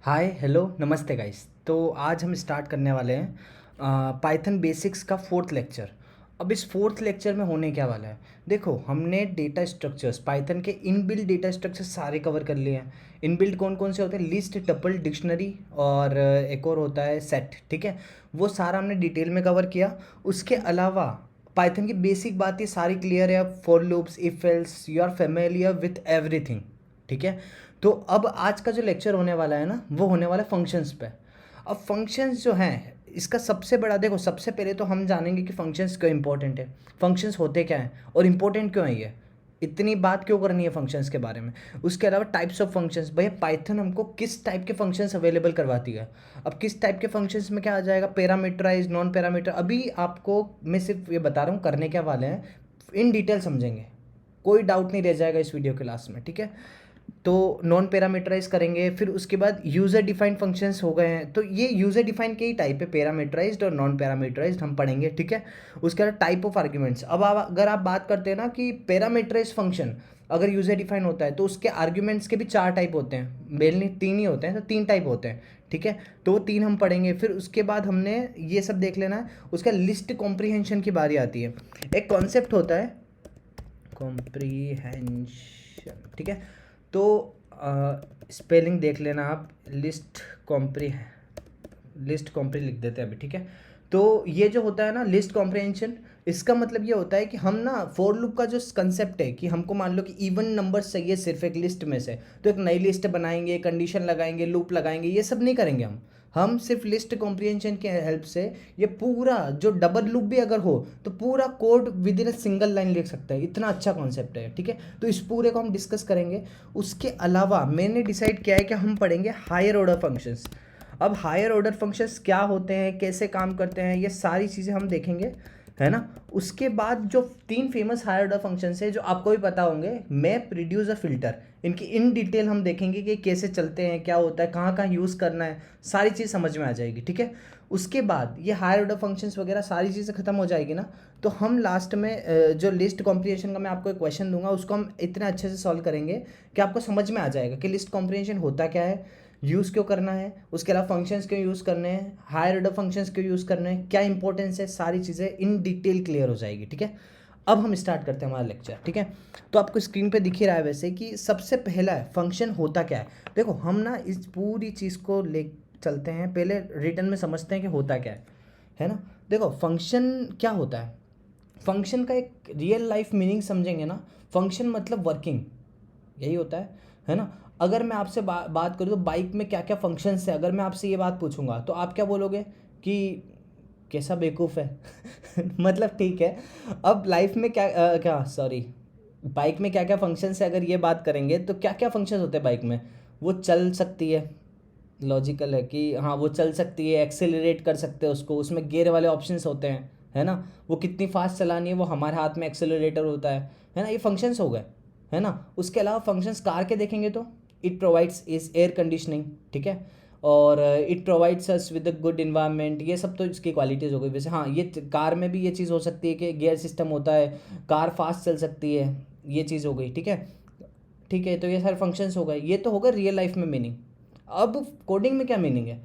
Hi hello नमस्ते guys. तो आज हम स्टार्ट करने वाले हैं पाइथन बेसिक्स का फोर्थ लेक्चर। अब इस फोर्थ लेक्चर में होने क्या वाला है, देखो हमने डेटा स्ट्रक्चर्स, पाइथन के इनबिल्ट डेटा स्ट्रक्चर्स सारे कवर कर लिए हैं। इनबिल्ट कौन कौन से होते हैं? लिस्ट, टपल, डिक्शनरी और एक और होता है सेट। ठीक है, वो सारा हमने डिटेल में कवर किया। उसके अलावा पाइथन की बेसिक बातें सारी क्लियर है। For loops, if else, you are familiar with everything. ठीक है, तो अब आज का जो लेक्चर होने वाला है ना, वो होने वाला है फंक्शंस पे। अब फंक्शंस जो हैं, इसका सबसे बड़ा देखो, सबसे पहले तो हम जानेंगे कि फंक्शंस क्यों इंपॉर्टेंट है, फंक्शंस होते क्या हैं और इम्पोर्टेंट क्यों है, ये इतनी बात क्यों करनी है फंक्शंस के बारे में। उसके अलावा टाइप्स ऑफ फंक्शंस, भैया पाइथन हमको किस टाइप के फंक्शंस अवेलेबल करवाती है। अब किस टाइप के फंक्शंस में क्या आ जाएगा, पैरामीटराइज, नॉन पैरामीटर, अभी आपको मैं सिर्फ ये बता रहा हूँ करने क्या वाले हैं, इन डिटेल समझेंगे, कोई डाउट नहीं रह जाएगा इस वीडियो के लास्ट में। ठीक है, तो नॉन पैरामीटराइज करेंगे, फिर उसके बाद यूज़र डिफाइंड फंक्शंस हो गए हैं, तो ये यूज़र डिफाइंड के ही टाइप है, पैरामीटराइज्ड और नॉन पैरामीटराइज्ड हम पढ़ेंगे। ठीक है, उसके बाद टाइप ऑफ आर्ग्यूमेंट्स। अब अगर आप बात करते हैं ना कि पैरामीटराइज फंक्शन अगर यूज़र डिफाइन होता है तो उसके आर्ग्यूमेंट्स के भी चार टाइप होते हैं, मेनली तीन ही होते हैं, तो तीन टाइप होते हैं। ठीक है, तो वो तीन हम पढ़ेंगे। फिर उसके बाद हमने ये सब देख लेना है। उसका लिस्ट कॉम्प्रीहेंशन की बारी आती है। एक कॉन्सेप्ट होता है कॉम्प्रीहेंशन। ठीक है, तो स्पेलिंग देख लेना आप, लिस्ट कॉम्प्री लिख देते हैं अभी। ठीक है, तो ये जो होता है ना लिस्ट कॉम्प्रीहेंशन, इसका मतलब ये होता है कि हम ना फॉर लूप का जो कंसेप्ट है कि हमको मान लो कि इवन नंबर चाहिए सिर्फ एक लिस्ट में से, तो एक नई लिस्ट बनाएंगे, कंडीशन लगाएंगे, लूप लगाएंगे, ये सब नहीं करेंगे हम सिर्फ लिस्ट कॉम्प्रीहेंशन के हेल्प से ये पूरा जो डबल लूप भी अगर हो तो पूरा code with in a single line लिख सकते हैं। इतना अच्छा कॉन्सेप्ट है। ठीक है, तो इस पूरे को हम डिस्कस करेंगे। उसके अलावा मैंने डिसाइड किया है कि हम पढ़ेंगे हायर ऑर्डर फंक्शंस। अब हायर ऑर्डर फंक्शंस क्या होते हैं, कैसे काम करते हैं, ये सारी चीज़ें हम देखेंगे, है ना। उसके बाद जो तीन फेमस हायर ऑर्डर फंक्शंस है जो आपको भी पता होंगे, मैप, रिड्यूस और फिल्टर, इनकी इन डिटेल हम देखेंगे कि कैसे चलते हैं, क्या होता है, कहाँ कहाँ यूज़ करना है, सारी चीज़ समझ में आ जाएगी। ठीक है, उसके बाद ये हायर ऑर्डर फंक्शंस वगैरह सारी चीज़ें खत्म हो जाएगी ना, तो हम लास्ट में जो लिस्ट कॉम्प्रीहेंशन का मैं आपको एक क्वेश्चन दूंगा, उसको हम इतने अच्छे से सॉल्व करेंगे कि आपको समझ में आ जाएगा कि लिस्ट कॉम्प्रीहेंशन होता क्या है, यूज़ क्यों करना है, उसके अलावा फंक्शंस क्यों यूज़ करने हैं, हायर ऑर्डर फंक्शंस क्यों यूज़ करने हैं, क्या इंपॉर्टेंस है, सारी चीज़ें इन डिटेल क्लियर हो जाएगी। ठीक है, अब हम स्टार्ट करते हैं हमारा लेक्चर। ठीक है, तो आपको स्क्रीन पे दिख ही रहा है वैसे कि सबसे पहला है फंक्शन होता क्या है। देखो हम ना इस पूरी चीज़ को ले चलते हैं, पहले रिटर्न में समझते हैं कि होता क्या है ना। देखो फंक्शन क्या होता है, फंक्शन का एक रियल लाइफ मीनिंग समझेंगे ना, फंक्शन मतलब वर्किंग, यही होता है ना। अगर मैं आपसे बात करूँ तो बाइक में क्या क्या फंक्शंस है, अगर मैं आपसे ये बात पूछूंगा तो आप क्या बोलोगे कि कैसा बेवकूफ़ है मतलब ठीक है, अब लाइफ में क्या सॉरी, बाइक में क्या क्या फंक्शंस है, अगर ये बात करेंगे तो क्या क्या फंक्शंस होते हैं बाइक में। वो चल सकती है, लॉजिकल है कि हाँ वो चल सकती है, एक्सेलरेट कर सकते हैं उसको, उसमें गियर वाले ऑप्शंस होते हैं, है ना। वो कितनी फास्ट चलानी है वो हमारे हाथ में एक्सेलरेटर होता है ना। ये फंक्शंस हो गए, है ना। उसके अलावा फंक्शंस कार के देखेंगे तो it provides is air conditioning, ठीक है, और it provides us with a good environment, ये सब तो इसकी क्वालिटीज़ हो गई। वैसे हाँ, ये कार में भी ये चीज़ हो सकती है कि गियर सिस्टम होता है, कार फास्ट चल सकती है, ये चीज़ हो गई। ठीक है, ठीक है, तो ये सारे फंक्शंस हो गए, ये तो होगा रियल लाइफ में मीनिंग। अब कोडिंग में क्या मीनिंग है,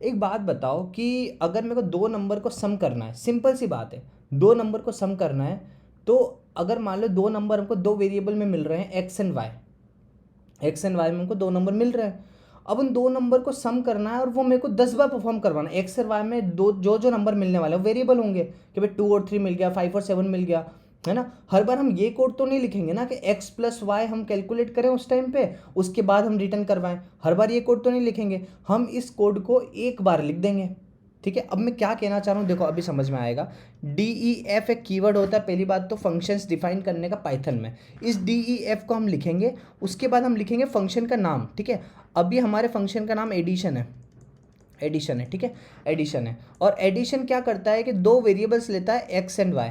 एक बात बताओ कि अगर मेरे को दो नंबर को सम करना है, सिंपल सी बात है, दो नंबर को सम करना है, तो अगर मान लो दो नंबर हमको दो वेरिएबल में मिल रहे हैं, एक्स एंड वाई में हमको दो नंबर मिल रहे हैं। अब उन दो नंबर को सम करना है और वो मेरे को 10 बार परफॉर्म करवाना है। एक्स और वाई में दो जो जो नंबर मिलने वाले हैं वेरिएबल होंगे कि भाई 2 और 3 मिल गया, 5 और 7 मिल गया, है ना। हर बार हम ये कोड तो नहीं लिखेंगे ना कि एक्स प्लस वाई हम कैलकुलेट करें उस टाइम पे, उसके बाद हम रिटर्न करवाएं, हर बार ये कोड तो नहीं लिखेंगे। हम इस कोड को एक बार लिख देंगे। ठीक है, अब मैं क्या कहना चाह रहा हूँ देखो अभी समझ में आएगा। डी ई एफ एक कीवर्ड होता है, पहली बात तो फंक्शंस डिफाइन करने का पाइथन में, इस डी ई एफ को हम लिखेंगे, उसके बाद हम लिखेंगे फंक्शन का नाम। ठीक है, अभी हमारे फंक्शन का नाम एडिशन है। ठीक है, एडिशन है, और एडिशन क्या करता है कि दो वेरिएबल्स लेता है, एक्स एंड वाई।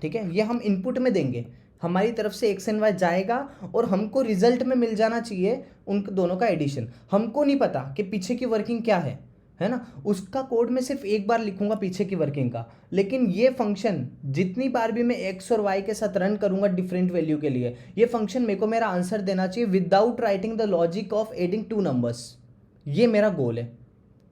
ठीक है, ये हम इनपुट में देंगे, हमारी तरफ से एक्स एंड वाई जाएगा और हमको रिजल्ट में मिल जाना चाहिए उन दोनों का एडिशन। हमको नहीं पता कि पीछे की वर्किंग क्या है ना। उसका कोड मैं सिर्फ एक बार लिखूंगा पीछे की वर्किंग का, लेकिन ये फंक्शन जितनी बार भी मैं एक्स और वाई के साथ रन करूंगा डिफरेंट वैल्यू के लिए, ये फंक्शन मेरे को मेरा आंसर देना चाहिए without writing the logic of adding two numbers. ये मेरा गोल है,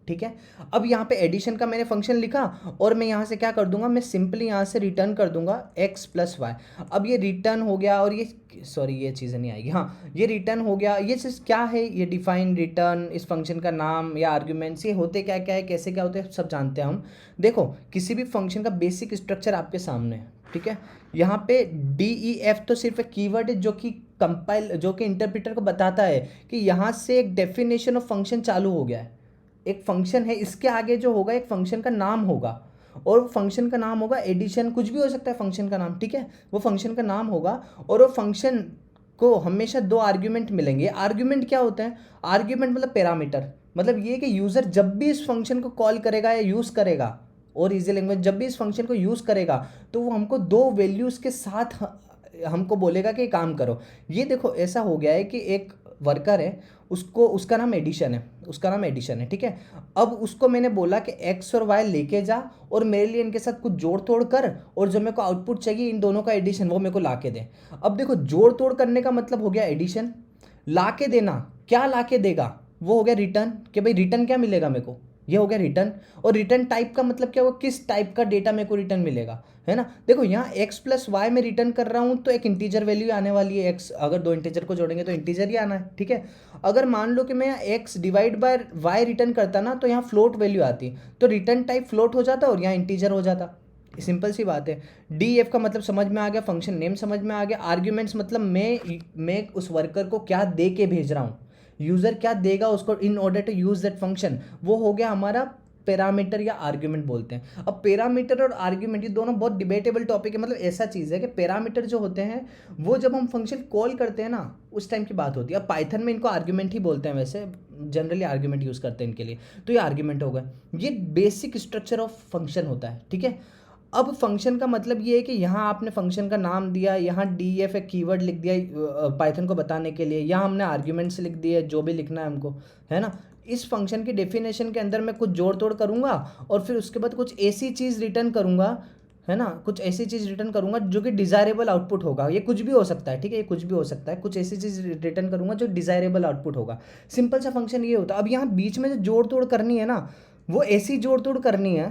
ठीक है। अब यहाँ पे एडिशन का मैंने फंक्शन लिखा और मैं यहाँ से क्या कर दूंगा, मैं सिंपली यहाँ से रिटर्न कर दूंगा x प्लस वाई। अब ये रिटर्न हो गया और ये सॉरी ये चीज़ें नहीं आएगी, हाँ ये रिटर्न हो गया। ये चीज़ क्या है, ये डिफाइन रिटर्न, इस फंक्शन का नाम या आर्ग्यूमेंट्स, ये होते क्या क्या है, कैसे क्या होते हैं, सब जानते हैं हम। देखो किसी भी फंक्शन का बेसिक स्ट्रक्चर आपके सामने है, ठीक है। यहाँ पे DEF तो सिर्फ एक कीवर्ड है जो कि इंटरप्रेटर को बताता है कि यहाँ से एक डेफिनेशन ऑफ फंक्शन चालू हो गया है। एक फंक्शन है, इसके आगे जो होगा एक फंक्शन का नाम होगा, और फंक्शन का नाम होगा एडिशन, कुछ भी हो सकता है फंक्शन का नाम, ठीक है। वो फंक्शन का नाम होगा और वो फंक्शन को हमेशा 2 आर्ग्यूमेंट मिलेंगे। आर्ग्यूमेंट क्या होता है, आर्ग्यूमेंट मतलब पैरामीटर, मतलब ये कि यूज़र जब भी इस फंक्शन को कॉल करेगा या यूज़ करेगा, और इजी लैंग्वेज जब भी इस फंक्शन को यूज़ करेगा तो वो हमको 2 वैल्यूज़ के साथ हमको बोलेगा कि काम करो। ये देखो ऐसा हो गया है कि एक वर्कर है, उसका नाम एडिशन है, ठीक है। अब उसको मैंने बोला कि एक्स और वाई लेके जा और मेरे लिए इनके साथ कुछ जोड़ तोड़ कर, और जो मेरे को आउटपुट चाहिए इन दोनों का एडिशन वो मेरे को ला के दे। अब देखो जोड़ तोड़ करने का मतलब हो गया एडिशन, ला के देना क्या ला के देगा, वो हो गया रिटर्न, कि भाई रिटर्न क्या मिलेगा मेरे को, ये हो गया रिटर्न। और रिटर्न टाइप का मतलब क्या होगा, किस टाइप का डेटा मेरे को रिटर्न मिलेगा, है ना। देखो यहाँ x प्लस वाई में रिटर्न कर रहा हूँ तो एक इंटीजर वैल्यू आने वाली है, x अगर 2 इंटीजर को जोड़ेंगे तो इंटीजर ही आना है, ठीक है। अगर मान लो कि मैं यहाँ x divide by y return करता ना, तो यहाँ फ्लोट वैल्यू आती, तो रिटर्न टाइप फ्लोट हो जाता और यहाँ इंटीजर हो जाता। सिंपल सी बात है। DF का मतलब समझ में आ गया, फंक्शन नेम समझ में आ गया, आर्ग्यूमेंट्स मतलब मैं उस वर्कर को क्या दे के भेज रहा हूँ, यूज़र क्या देगा उसको in order to use that function, वो हो गया हमारा पैरामीटर या आर्ग्यूमेंट बोलते हैं। अब पैरामीटर और आर्ग्यूमेंट ये दोनों बहुत डिबेटेबल टॉपिक है। मतलब ऐसा चीज़ है कि पैरामीटर जो होते हैं वो जब हम फंक्शन कॉल करते हैं ना उस टाइम की बात होती है। अब पाइथन में इनको आर्ग्यूमेंट ही बोलते हैं, वैसे जनरली आर्ग्यूमेंट यूज़ करते हैं इनके लिए। तो ये आर्ग्यूमेंट होगा, ये बेसिक स्ट्रक्चर ऑफ फंक्शन होता है, ठीक है। अब फंक्शन का मतलब ये है कि यहाँ आपने फंक्शन का नाम दिया, यहाँ DF एक कीवर्ड लिख दिया पाइथन को बताने के लिए, यहाँ हमने आर्ग्यूमेंट्स लिख दिए जो भी लिखना है हमको, है ना। इस फंक्शन की डेफिनेशन के अंदर मैं कुछ जोड़ तोड़ करूँगा और फिर उसके बाद कुछ ऐसी चीज़ रिटर्न करूँगा, है ना, कुछ ऐसी चीज़ रिटर्न करूँगा जो कि डिज़ायरेबल आउटपुट होगा। ये कुछ भी हो सकता है, ठीक है, ये कुछ भी हो सकता है, कुछ ऐसी चीज़ रिटर्न करूँगा जो डिज़ायरेबल आउटपुट होगा। सिंपल सा फंक्शन ये होता है। अब यहाँ बीच में जो जोड़ तोड़ करनी है ना, वो ऐसी जोड़ तोड़ करनी है,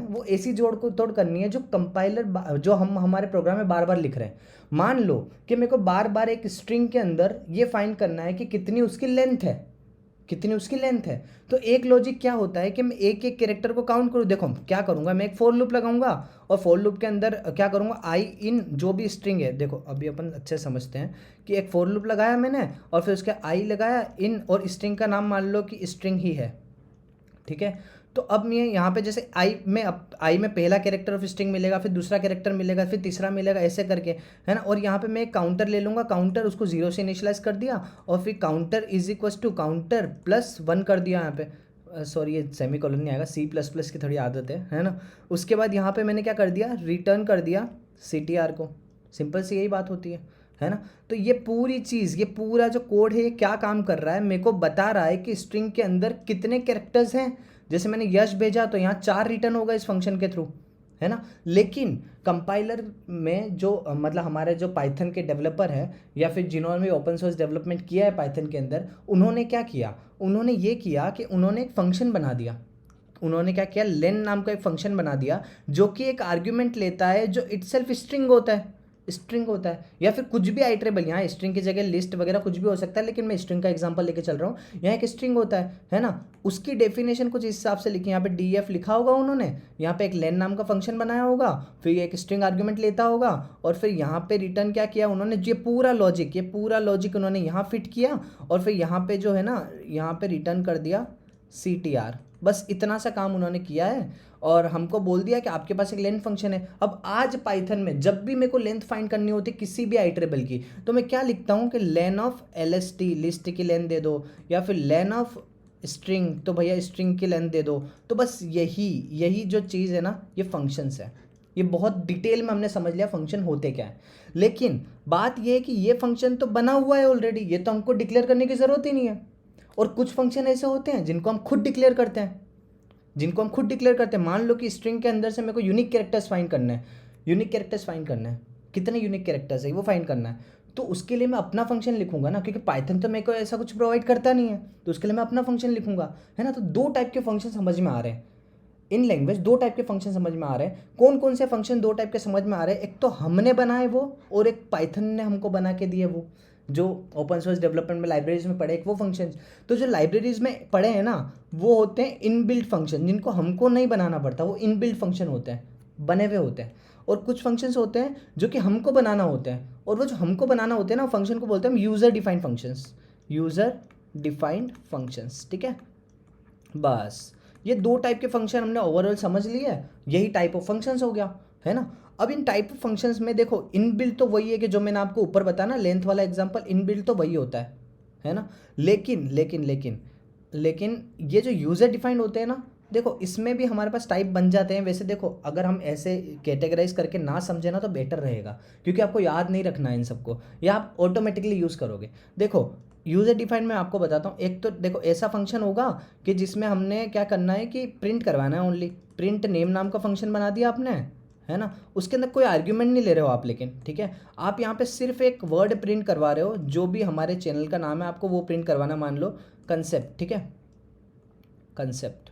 तोड़ करनी है जो कंपाइलर जो हम हमारे प्रोग्राम में बार बार लिख रहे हैं। मान लो कि मेरे को बार बार एक स्ट्रिंग के अंदर ये फाइंड करना है कि कितनी उसकी लेंथ है। तो एक लॉजिक क्या होता है कि मैं एक एक कैरेक्टर को काउंट करूँ। देखो क्या करूँगा, मैं एक फॉर लूप लगाऊंगा और फॉर लूप के अंदर क्या करूँगा, आई इन जो भी स्ट्रिंग है, देखो अभी अपन अच्छे समझते हैं कि एक फॉर लूप लगाया मैंने और फिर उसके आई लगाया इन, और स्ट्रिंग का नाम मान लो कि स्ट्रिंग ही है, ठीक है। तो अब मैं यहाँ पे जैसे आई में पहला कैरेक्टर ऑफ स्ट्रिंग मिलेगा, फिर दूसरा कैरेक्टर मिलेगा, फिर तीसरा मिलेगा, ऐसे करके, है ना। और यहाँ पे मैं एक काउंटर ले लूँगा, काउंटर उसको 0 से इनिशियलाइज कर दिया और फिर counter is equals to counter +1 कर दिया यहाँ पे। सॉरी ये सेमी कॉलन नहीं आएगा, C++ की थोड़ी आदत है ना। उसके बाद यहाँ पे मैंने क्या कर दिया, रिटर्न कर दिया CTR को। सिंपल सी यही बात होती है ना। तो ये पूरी चीज़, ये पूरा जो कोड है ये क्या काम कर रहा है, मेरे को बता रहा है कि स्ट्रिंग के अंदर कितने कैरेक्टर्स हैं। जैसे मैंने यश भेजा तो यहाँ 4 रिटर्न होगा इस फंक्शन के थ्रू, है ना। लेकिन कंपाइलर में जो मतलब हमारे जो पाइथन के डेवलपर है या फिर जिन्होंने भी ओपन सोर्स डेवलपमेंट किया है पाइथन के अंदर, उन्होंने क्या किया, उन्होंने ये किया कि उन्होंने एक फंक्शन बना दिया। उन्होंने क्या किया, लेन नाम का एक फंक्शन बना दिया जो कि एक आर्ग्यूमेंट लेता है जो इटसेल्फ स्ट्रिंग होता है या फिर कुछ भी आइटरेबल, यहाँ स्ट्रिंग की जगह लिस्ट वगैरह कुछ भी हो सकता है, लेकिन मैं स्ट्रिंग का एग्जांपल लेके चल रहा हूँ। यहाँ एक स्ट्रिंग होता है ना। उसकी डेफिनेशन कुछ इस हिसाब से लिखी, यहाँ पे DF लिखा होगा उन्होंने, यहाँ पे एक लेन नाम का फंक्शन बनाया होगा, फिर एक स्ट्रिंग आर्ग्यूमेंट लेता होगा और फिर यहाँ पे रिटर्न क्या किया उन्होंने, ये पूरा लॉजिक उन्होंने यहाँ फिट किया और फिर यहाँ पे जो है ना, यहाँ पे रिटर्न कर दिया CTR। बस इतना सा काम उन्होंने किया है और हमको बोल दिया कि आपके पास एक लेंथ फंक्शन है। अब आज पाइथन में जब भी मेरे को लेंथ फाइंड करनी होती है किसी भी आइटरेबल की, तो मैं क्या लिखता हूँ कि लेन ऑफ LST, लिस्ट की लेंथ दे दो, या फिर लेन ऑफ स्ट्रिंग, तो भैया स्ट्रिंग की लेंथ दे दो। तो बस यही जो चीज़ है ना, ये फंक्शंस है। ये बहुत डिटेल में हमने समझ लिया फंक्शन होते क्या है। लेकिन बात ये है कि ये फंक्शन तो बना हुआ है ऑलरेडी, ये तो हमको डिक्लेयर करने की ज़रूरत ही नहीं है। और कुछ फंक्शन ऐसे होते हैं जिनको हम खुद डिक्लेयर करते हैं, मान लो कि स्ट्रिंग के अंदर से मेरे को यूनिक कैरेक्टर्स फाइंड करना है, कितने यूनिक कैरेक्टर्स है वो फाइंड करना है। तो उसके लिए मैं अपना फंक्शन लिखूंगा ना, क्योंकि पाइथन तो मेरे को ऐसा कुछ प्रोवाइड करता नहीं है, तो उसके लिए मैं अपना फंक्शन लिखूंगा, है ना। तो दो टाइप के फंक्शन समझ में आ रहे हैं इन लैंग्वेज, दो टाइप के फंक्शन समझ में आ रहे हैं। कौन कौन से फंक्शन दो टाइप के समझ में आ रहे हैं? एक तो हमने बनाए वो, और एक पाइथन ने हमको बना के दिए वो, जो ओपन सोर्स डेवलपमेंट में लाइब्रेरीज में पढ़े एक वो फंक्शन। तो जो लाइब्रेरीज में पढ़े हैं ना, वो होते हैं इनबिल्ट फंक्शन, जिनको हमको नहीं बनाना पड़ता, वो इनबिल्ट फंक्शन होते हैं, बने हुए होते हैं। और कुछ फंक्शंस होते हैं जो कि हमको बनाना होते हैं, और वो जो हमको बनाना होते हैं ना, फंक्शन को बोलते हैं हम user defined functions, user defined functions, ठीक है। बस ये दो टाइप के फंक्शन हमने ओवरऑल समझ लिए, यही टाइप ऑफ फंक्शंस हो गया, है ना। अब इन टाइप ऑफ फंक्शंस में देखो, इनबिल्ट तो वही है कि जो मैंने आपको ऊपर बताया ना लेंथ वाला एग्जांपल, इनबिल्ट तो वही होता है ना। लेकिन लेकिन लेकिन लेकिन ये जो यूज़र डिफाइंड होते हैं ना, देखो इसमें भी हमारे पास टाइप बन जाते हैं। वैसे देखो, अगर हम ऐसे कैटेगराइज करके ना समझे ना तो बेटर रहेगा, क्योंकि आपको याद नहीं रखना है इन सबको, या आप ऑटोमेटिकली यूज़ करोगे। देखो यूज़र डिफाइंड मैं आपको बताता हूँ। एक तो देखो ऐसा फंक्शन होगा कि जिसमें हमने क्या करना है कि प्रिंट करवाना है, ओनली प्रिंट नेम नाम का फंक्शन बना दिया आपने, है ना। उसके अंदर कोई आर्ग्यूमेंट नहीं ले रहे हो आप, लेकिन ठीक है, आप यहाँ पे सिर्फ एक वर्ड प्रिंट करवा रहे हो, जो भी हमारे चैनल का नाम है आपको वो प्रिंट करवाना, मान लो कंसेप्ट, ठीक है, कंसेप्ट,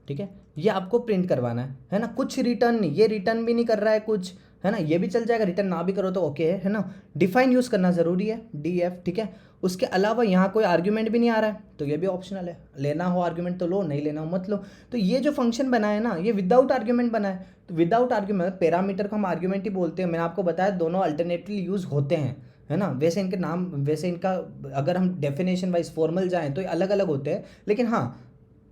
ठीक है, ये आपको प्रिंट करवाना है ना। कुछ रिटर्न नहीं, ये रिटर्न भी नहीं कर रहा है कुछ, है ना, ये भी चल जाएगा, रिटर्न ना भी करो तो ओके है ना। डिफाइन यूज़ करना ज़रूरी है, DF, ठीक है। उसके अलावा यहाँ कोई आर्ग्यूमेंट भी नहीं आ रहा है, तो ये भी ऑप्शनल है, लेना हो आर्ग्यूमेंट तो लो, नहीं लेना हो मत लो। तो ये जो फंक्शन बना है ना, ये विदाउट आर्ग्यूमेंट बना है। तो विदाउट आर्ग्यूमेंट, पैरामीटर को हम आर्ग्यूमेंट ही बोलते हैं, मैंने आपको बताया दोनों अल्टरनेटिवली यूज़ होते हैं, है ना। वैसे इनके नाम, वैसे इनका अगर हम डेफिनेशन वाइज फॉर्मल जाएँ तो ये अलग अलग होते हैं, लेकिन हाँ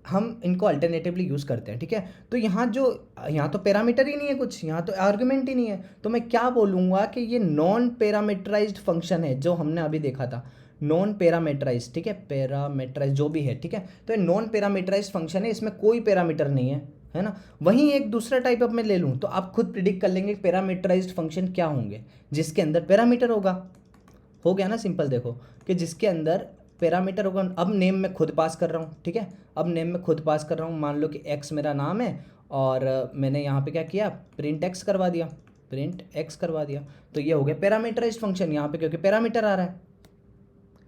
हम इनको अल्टरनेटिवली यूज़ करते हैं, ठीक है। तो यहाँ तो पैरामीटर ही नहीं है कुछ, यहाँ तो आर्गुमेंट ही नहीं है, तो मैं क्या बोलूँगा कि ये नॉन पैरामीटराइज्ड फंक्शन है, जो हमने अभी देखा था, नॉन पैरामीटराइज्ड, ठीक है, पैरामीटराइज जो भी है, ठीक है। तो ये नॉन पैरामीटराइज्ड फंक्शन है, इसमें कोई पैरामीटर नहीं है ना। वहीं एक दूसरा टाइप अब मैं ले लूँ तो आप खुद प्रिडिक्ट कर लेंगे पैरामीटराइज्ड फंक्शन क्या होंगे, जिसके अंदर पैरामीटर होगा। हो गया ना सिंपल। देखो कि जिसके अंदर पैरामीटर होगा। अब नेम मैं खुद पास कर रहा हूँ, ठीक है, अब नेम मैं खुद पास कर रहा हूँ। मान लो कि एक्स मेरा नाम है, और मैंने यहाँ पे क्या किया, प्रिंट एक्स करवा दिया, प्रिंट एक्स करवा दिया। तो ये हो गया पैरामीटराइज्ड फंक्शन यहाँ पे, क्योंकि पैरामीटर आ रहा है,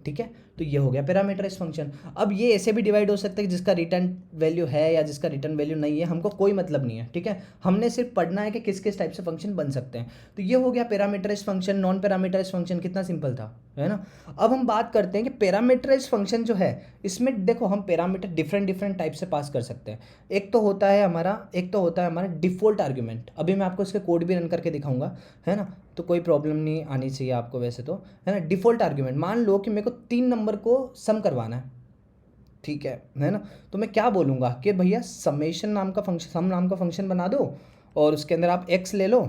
ठीक है। तो ये हो गया पैरामीटराइज्ड फंक्शन। अब ये ऐसे भी डिवाइड हो सकता है कि जिसका रिटर्न वैल्यू है या जिसका रिटर्न वैल्यू नहीं है, हमको कोई मतलब नहीं है, ठीक है। हमने सिर्फ पढ़ना है कि किस किस टाइप से फंक्शन बन सकते हैं। तो ये हो गया parameterized function, non parameterized function, कितना सिंपल था, है ना। अब हम बात करते हैं कि पैरामीटराइज्ड फंक्शन जो है, इसमें देखो हम पैरामीटर डिफरेंट डिफरेंट टाइप से पास कर सकते हैं। एक तो होता है हमारा डिफ़ॉल्ट आर्ग्यूमेंट। अभी मैं आपको इसके कोड भी रन करके दिखाऊंगा, है ना, तो कोई प्रॉब्लम नहीं आनी चाहिए आपको वैसे तो, है ना। डिफ़ॉल्ट आर्ग्यूमेंट, मान लो कि मेरे को 3 नंबर को सम करवाना है, ठीक है ना। तो मैं क्या बोलूँगा कि भैया समेशन नाम का फंक्शन, सम नाम का फंक्शन बना दो, और उसके अंदर आप x ले लो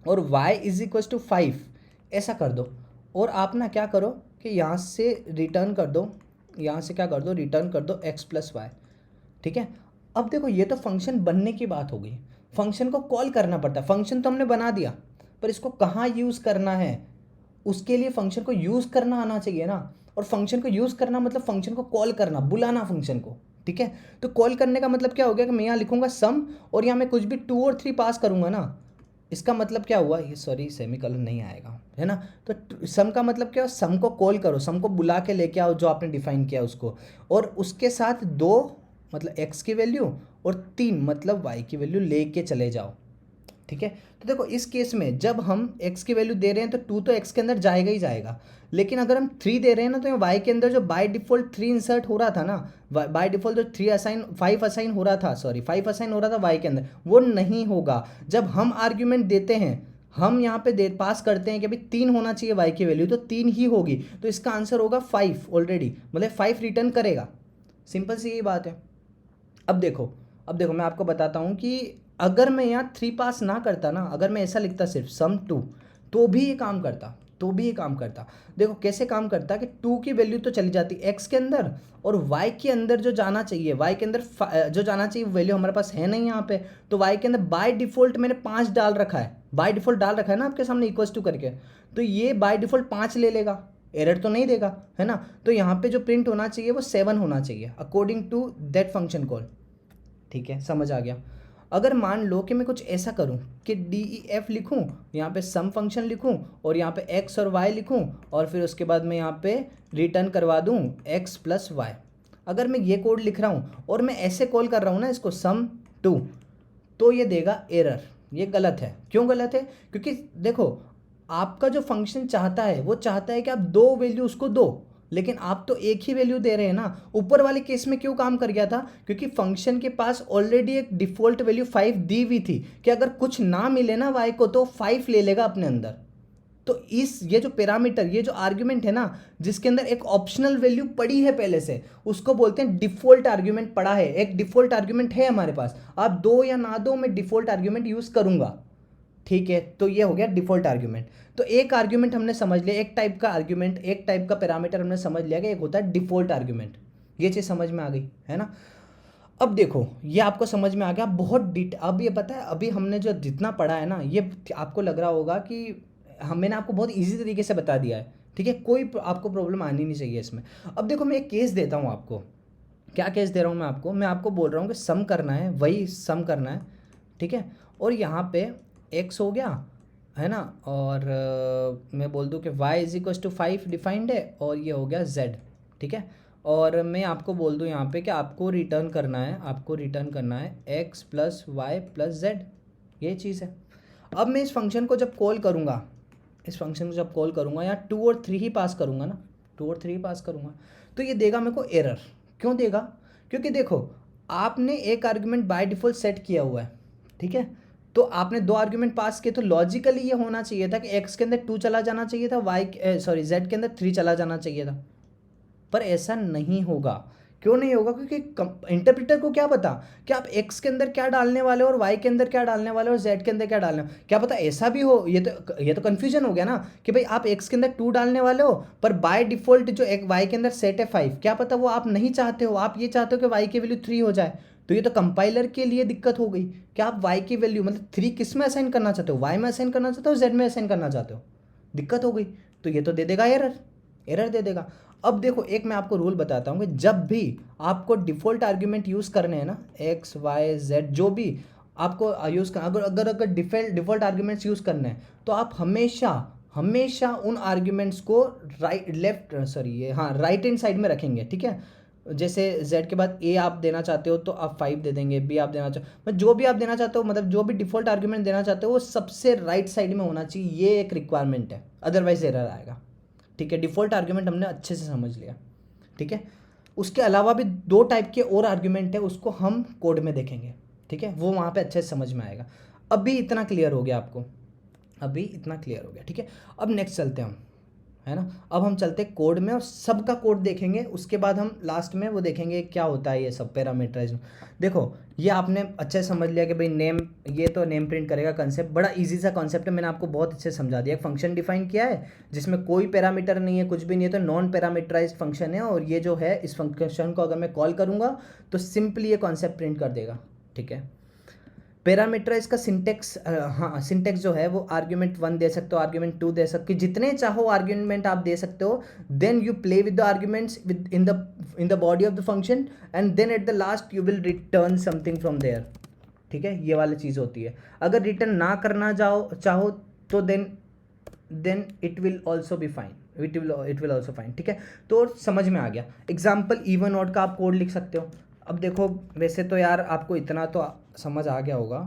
और y इज इक्वल टू 5 ऐसा कर दो। और आप ना क्या करो कि यहाँ से रिटर्न कर दो, यहाँ से क्या कर दो, रिटर्न कर दो x प्लस वाई, ठीक है। अब देखो ये तो फंक्शन बनने की बात हो गई, फंक्शन को कॉल करना पड़ता है। फंक्शन तो हमने बना दिया, पर इसको कहाँ यूज़ करना है, उसके लिए फंक्शन को यूज़ करना आना चाहिए ना। और फंक्शन को यूज़ करना मतलब फंक्शन को कॉल करना, बुलाना फंक्शन को, ठीक है। तो कॉल करने का मतलब क्या हो गया कि मैं यहाँ लिखूंगा सम, और यहाँ मैं कुछ भी 2 और 3 पास करूँगा ना, इसका मतलब क्या हुआ, ये सॉरी सेमीकोलन नहीं आएगा, है ना। तो सम का मतलब क्या, सम को कॉल करो, सम को बुला के लेके आओ जो आपने डिफाइन किया उसको, और उसके साथ 2 मतलब x की वैल्यू और 3 मतलब y की वैल्यू लेके चले जाओ, ठीक है। तो देखो इस केस में जब हम x की वैल्यू दे रहे हैं तो 2 तो x के अंदर जाएगा ही जाएगा, लेकिन अगर हम 3 दे रहे हैं ना, तो y के अंदर जो बाय डिफ़ॉल्ट 3 इंसर्ट हो रहा था ना, बाय डिफ़ॉल्ट जो 5 असाइन हो रहा था, सॉरी 5 असाइन हो रहा था y के अंदर, वो नहीं होगा। जब हम आर्ग्यूमेंट देते हैं, हम यहाँ पे पास करते हैं कि भाई 3 होना चाहिए y की वैल्यू, तो 3 ही होगी, तो इसका आंसर होगा 5 ऑलरेडी, मतलब 5 रिटर्न करेगा। सिंपल सी यही बात है। अब देखो मैं आपको बताता हूँ कि अगर मैं यहाँ 3 पास ना करता ना, अगर मैं ऐसा लिखता सिर्फ सम 2, तो भी ये काम करता। देखो कैसे काम करता कि 2 की वैल्यू तो चली जाती x के अंदर, और y के अंदर जो जाना चाहिए, y के अंदर जो जाना चाहिए वैल्यू हमारे पास है नहीं यहाँ पे। तो y के अंदर बाय डिफ़ॉल्ट मैंने 5 डाल रखा है, बाय डिफ़ॉल्ट डाल रखा है ना आपके सामने इक्वल्स टू करके, तो ये बाय डिफ़ॉल्ट 5 ले लेगा, एरर तो नहीं देगा, है ना। तो यहाँ पे जो प्रिंट होना चाहिए वो 7 होना चाहिए according to that function call, ठीक है, समझ आ गया। अगर मान लो कि मैं कुछ ऐसा करूं कि डी ई एफ लिखूं, यहाँ पे सम फंक्शन लिखूं और यहाँ पे एक्स और वाई लिखूं और फिर उसके बाद मैं यहाँ पे रिटर्न करवा दूं एक्स प्लस वाई। अगर मैं ये कोड लिख रहा हूँ और मैं ऐसे कॉल कर रहा हूँ ना इसको सम टू, तो ये देगा एरर। ये गलत है। क्यों गलत है? क्योंकि देखो आपका जो फंक्शन चाहता है वो चाहता है कि आप दो वैल्यू उसको दो, लेकिन आप तो एक ही वैल्यू दे रहे हैं ना। ऊपर वाले केस में क्यों काम कर गया था? क्योंकि फंक्शन के पास ऑलरेडी एक डिफॉल्ट वैल्यू 5 दी हुई थी कि अगर कुछ ना मिले ना वाई को तो 5 ले लेगा अपने अंदर। तो इस ये जो पैरामीटर, ये जो आर्ग्यूमेंट है ना, जिसके अंदर एक ऑप्शनल वैल्यू पड़ी है पहले से, उसको बोलते हैं डिफॉल्ट आर्ग्यूमेंट पड़ा है। एक डिफॉल्ट आर्ग्यूमेंट है हमारे पास, आप दो या ना दो, मैं डिफॉल्ट आर्ग्यूमेंट यूज करूंगा। ठीक है, तो ये हो गया डिफॉल्ट आर्ग्यूमेंट। तो एक आर्ग्यूमेंट हमने समझ लिया, एक टाइप का आर्ग्यूमेंट, एक टाइप का पैरामीटर हमने समझ लिया कि एक होता है डिफॉल्ट आर्ग्यूमेंट। ये चीज़ समझ में आ गई है ना। अब देखो ये आपको समझ में आ गया बहुत अब ये पता है अभी हमने जो जितना पढ़ा है ना, ये आपको लग रहा होगा कि मैंने आपको बहुत इजी तरीके से बता दिया है। ठीक है, कोई आपको प्रॉब्लम आनी नहीं चाहिए इसमें। अब देखो मैं एक केस देता हूँ आपको। क्या केस दे रहा हूँ मैं आपको बोल रहा हूँ कि सम करना है, वही सम करना है। ठीक है, और यहाँ पे x हो गया है ना, और मैं बोल दूँ कि y is equal to 5 defined है और ये हो गया z। ठीक है, और मैं आपको बोल दूँ यहाँ पे कि आपको रिटर्न करना है x plus y plus z. ये चीज़ है। अब मैं इस फंक्शन को जब कॉल करूँगा, या 2 और 3 ही पास करूँगा ना, 2 और 3 ही पास करूँगा, तो ये देगा मेरे को एरर। क्यों देगा? क्योंकि देखो आपने एक आर्ग्यूमेंट बाय डिफ़ॉल्ट सेट किया हुआ है। ठीक है, तो आपने दो आर्ग्यूमेंट पास किए, तो लॉजिकली ये होना चाहिए था कि एक्स के अंदर 2 चला जाना चाहिए था, जेड के अंदर 3 चला जाना चाहिए था। पर ऐसा नहीं होगा। क्यों नहीं होगा? क्योंकि इंटरप्रेटर को क्या पता कि आप एक्स के अंदर क्या डालने वाले हो और वाई के अंदर क्या डालने वाले हो और जेड के अंदर क्या डालने हो। क्या पता ऐसा भी हो। ये तो कन्फ्यूजन हो गया ना कि भाई आप एक्स के अंदर 2 डालने वाले हो, पर बाय डिफॉल्ट जो एक वाई के अंदर सेट है 5, क्या पता वो आप नहीं चाहते हो, आप ये चाहते हो कि वाई की वैल्यू 3 हो जाए। तो ये तो कंपाइलर के लिए दिक्कत हो गई कि आप वाई की वैल्यू मतलब 3 किस में असाइन करना चाहते हो, वाई में असाइन करना चाहते हो, जेड में असाइन करना चाहते हो। दिक्कत हो गई। तो ये तो दे देगा एरर दे देगा। अब देखो एक मैं आपको रूल बताता हूँ कि जब भी आपको डिफ़ॉल्ट आर्ग्यूमेंट यूज़ करने हैं ना, एक्स वाई जेड जो भी आपको यूज़ कर, अगर डिफ़ॉल्ट आर्ग्यूमेंट्स यूज़ करने हैं, तो आप हमेशा उन आर्ग्यूमेंट्स को राइट हैंड साइड में रखेंगे। ठीक है, जैसे z के बाद a आप देना चाहते हो तो आप 5 दे देंगे, b आप देना चाहते हो, जो भी आप देना चाहते हो, मतलब जो भी डिफ़ॉल्ट आर्ग्यूमेंट देना चाहते हो वो सबसे राइट साइड में होना चाहिए। ये एक रिक्वायरमेंट है, अदरवाइज एरर आएगा। ठीक है, डिफ़ॉल्ट आर्ग्यूमेंट हमने अच्छे से समझ लिया। ठीक है, उसके अलावा भी 2 टाइप के और आर्ग्यूमेंट है, उसको हम कोड में देखेंगे। ठीक है, वो वहाँ पे अच्छे से समझ में आएगा। अभी इतना क्लियर हो गया आपको, ठीक है। अब नेक्स्ट चलते हैं हम, है ना। अब हम चलते हैं कोड में और सबका कोड देखेंगे, उसके बाद हम लास्ट में वो देखेंगे क्या होता है ये सब पैरामीटराइज। देखो ये आपने अच्छे से समझ लिया कि भाई नेम, ये तो नेम प्रिंट करेगा कंसेप्ट, बड़ा इजी सा कॉन्सेप्ट है, मैंने आपको बहुत अच्छे से समझा दिया। एक फंक्शन डिफाइन किया है जिसमें कोई पैरामीटर नहीं है, कुछ भी नहीं है, तो नॉन पैरामीटराइज फंक्शन है, और ये जो है इस फंक्शन को अगर मैं कॉल करूँगा तो सिंपली ये कॉन्सेप्ट प्रिंट कर देगा। ठीक है, पैरामीटराइज का सिंटेक्स जो है वो आर्ग्यूमेंट 1 दे सकते हो, आर्ग्यूमेंट 2 दे सकते हो, जितने चाहो आर्ग्यूमेंट आप दे सकते हो। Then you play with the arguments within the body of the function, and then at the last you will return something from there. ठीक है, ये वाली चीज़ होती है। अगर रिटर्न ना करना चाहो तो then it will also be fine, it will also fine. ठीक है, तो समझ में आ गया। एग्जाम्पल इवन ऑड का आप कोड लिख सकते हो। अब देखो वैसे तो यार आपको इतना तो समझ आ गया होगा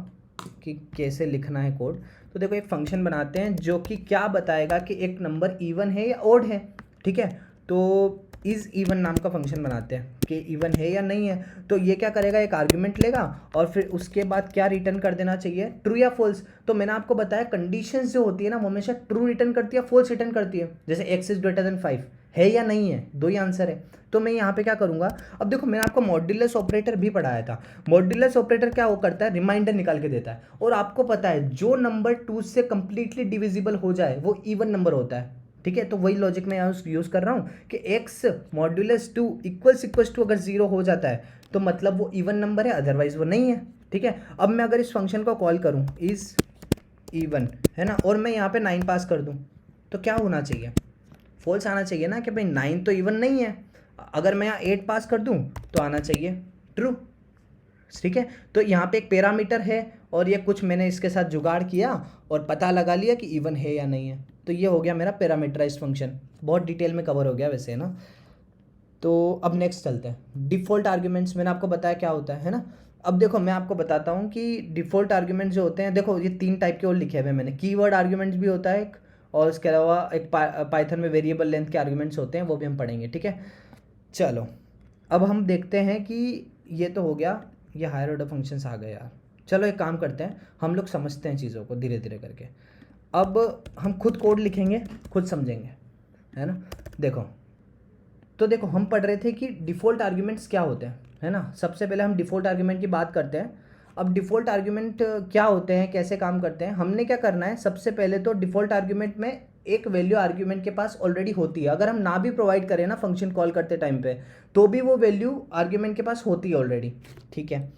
कि कैसे लिखना है कोड। तो देखो एक फंक्शन बनाते हैं जो कि क्या बताएगा कि एक नंबर इवन है या ऑड है। ठीक है, तो इज़ इवन नाम का फंक्शन बनाते हैं कि इवन है या नहीं है। तो ये क्या करेगा, एक आर्ग्यूमेंट लेगा और फिर उसके बाद क्या रिटर्न कर देना चाहिए, ट्रू या फॉल्स। तो मैंने आपको बताया कंडीशंस जो होती है ना वो हमेशा ट्रू रिटर्न करती है, फॉल्स रिटर्न करती है। जैसे एक्स इज ग्रेटर देन 5 है या नहीं है, दो ही आंसर है। तो मैं यहाँ पे क्या करूँगा, अब देखो मैंने आपको मॉड्यूलस ऑपरेटर भी पढ़ाया था। मॉड्यूलस ऑपरेटर क्या वो करता है, रिमाइंडर निकाल के देता है, और आपको पता है जो नंबर 2 से कंप्लीटली डिविजिबल हो जाए वो इवन नंबर होता है। ठीक है, तो वही लॉजिक मैं यहाँ यूज़ कर रहा हूँ कि x मॉड्यूलस 2 इक्वल्स टू अगर 0 हो जाता है तो मतलब वो इवन नंबर है, अदरवाइज वो नहीं है। ठीक है, अब मैं अगर इस फंक्शन को कॉल करूँ इज़ इवन, है ना, और मैं यहाँ पे 9 पास कर दूँ तो क्या होना चाहिए, फॉल्स आना चाहिए ना कि भाई 9 तो इवन नहीं है। अगर मैं यहाँ 8 पास कर दूँ तो आना चाहिए ट्रू। ठीक है। तो यहाँ पे एक पैरामीटर है और ये कुछ मैंने इसके साथ जुगाड़ किया और पता लगा लिया कि इवन है या नहीं है, तो ये हो गया मेरा पैरामीटराइज्ड फंक्शन। बहुत डिटेल में कवर हो गया वैसे ना। तो अब नेक्स्ट चलते हैं, डिफ़ॉल्ट आर्ग्यूमेंट्स मैंने आपको बताया क्या होता है ना। अब देखो मैं आपको बताता हूँ कि डिफ़ॉल्ट आर्ग्यूमेंट्स जो होते हैं, देखो ये 3 टाइप के और लिखे हुए हैं मैंने। कीवर्ड आर्ग्यूमेंट्स भी होता है एक, और इसके अलावा एक पाइथन में वेरिएबल लेंथ के आर्ग्यूमेंट्स होते हैं, वो भी हम पढ़ेंगे, ठीक है। चलो अब हम देखते हैं कि ये तो हो गया, ये हायर ऑर्डर फंक्शंस आ गए यार। चलो एक काम करते हैं, हम लोग समझते हैं चीज़ों को धीरे धीरे करके। अब हम खुद कोड लिखेंगे, खुद समझेंगे, है ना। देखो तो देखो हम पढ़ रहे थे कि डिफ़ॉल्ट आर्ग्यूमेंट्स क्या होते हैं, है ना। सबसे पहले हम डिफ़ॉल्ट आर्ग्यूमेंट की बात करते हैं। अब डिफ़ॉल्ट आर्ग्यूमेंट क्या होते हैं, कैसे काम करते हैं, हमने क्या करना है, सबसे पहले तो डिफ़ॉल्ट आर्ग्यूमेंट में एक वैल्यू आर्ग्यूमेंट के पास ऑलरेडी होती है। अगर हम ना भी प्रोवाइड करें ना फंक्शन कॉल करते टाइम पे, तो भी वो वैल्यू आर्ग्यूमेंट के पास होती है ऑलरेडी, ठीक है।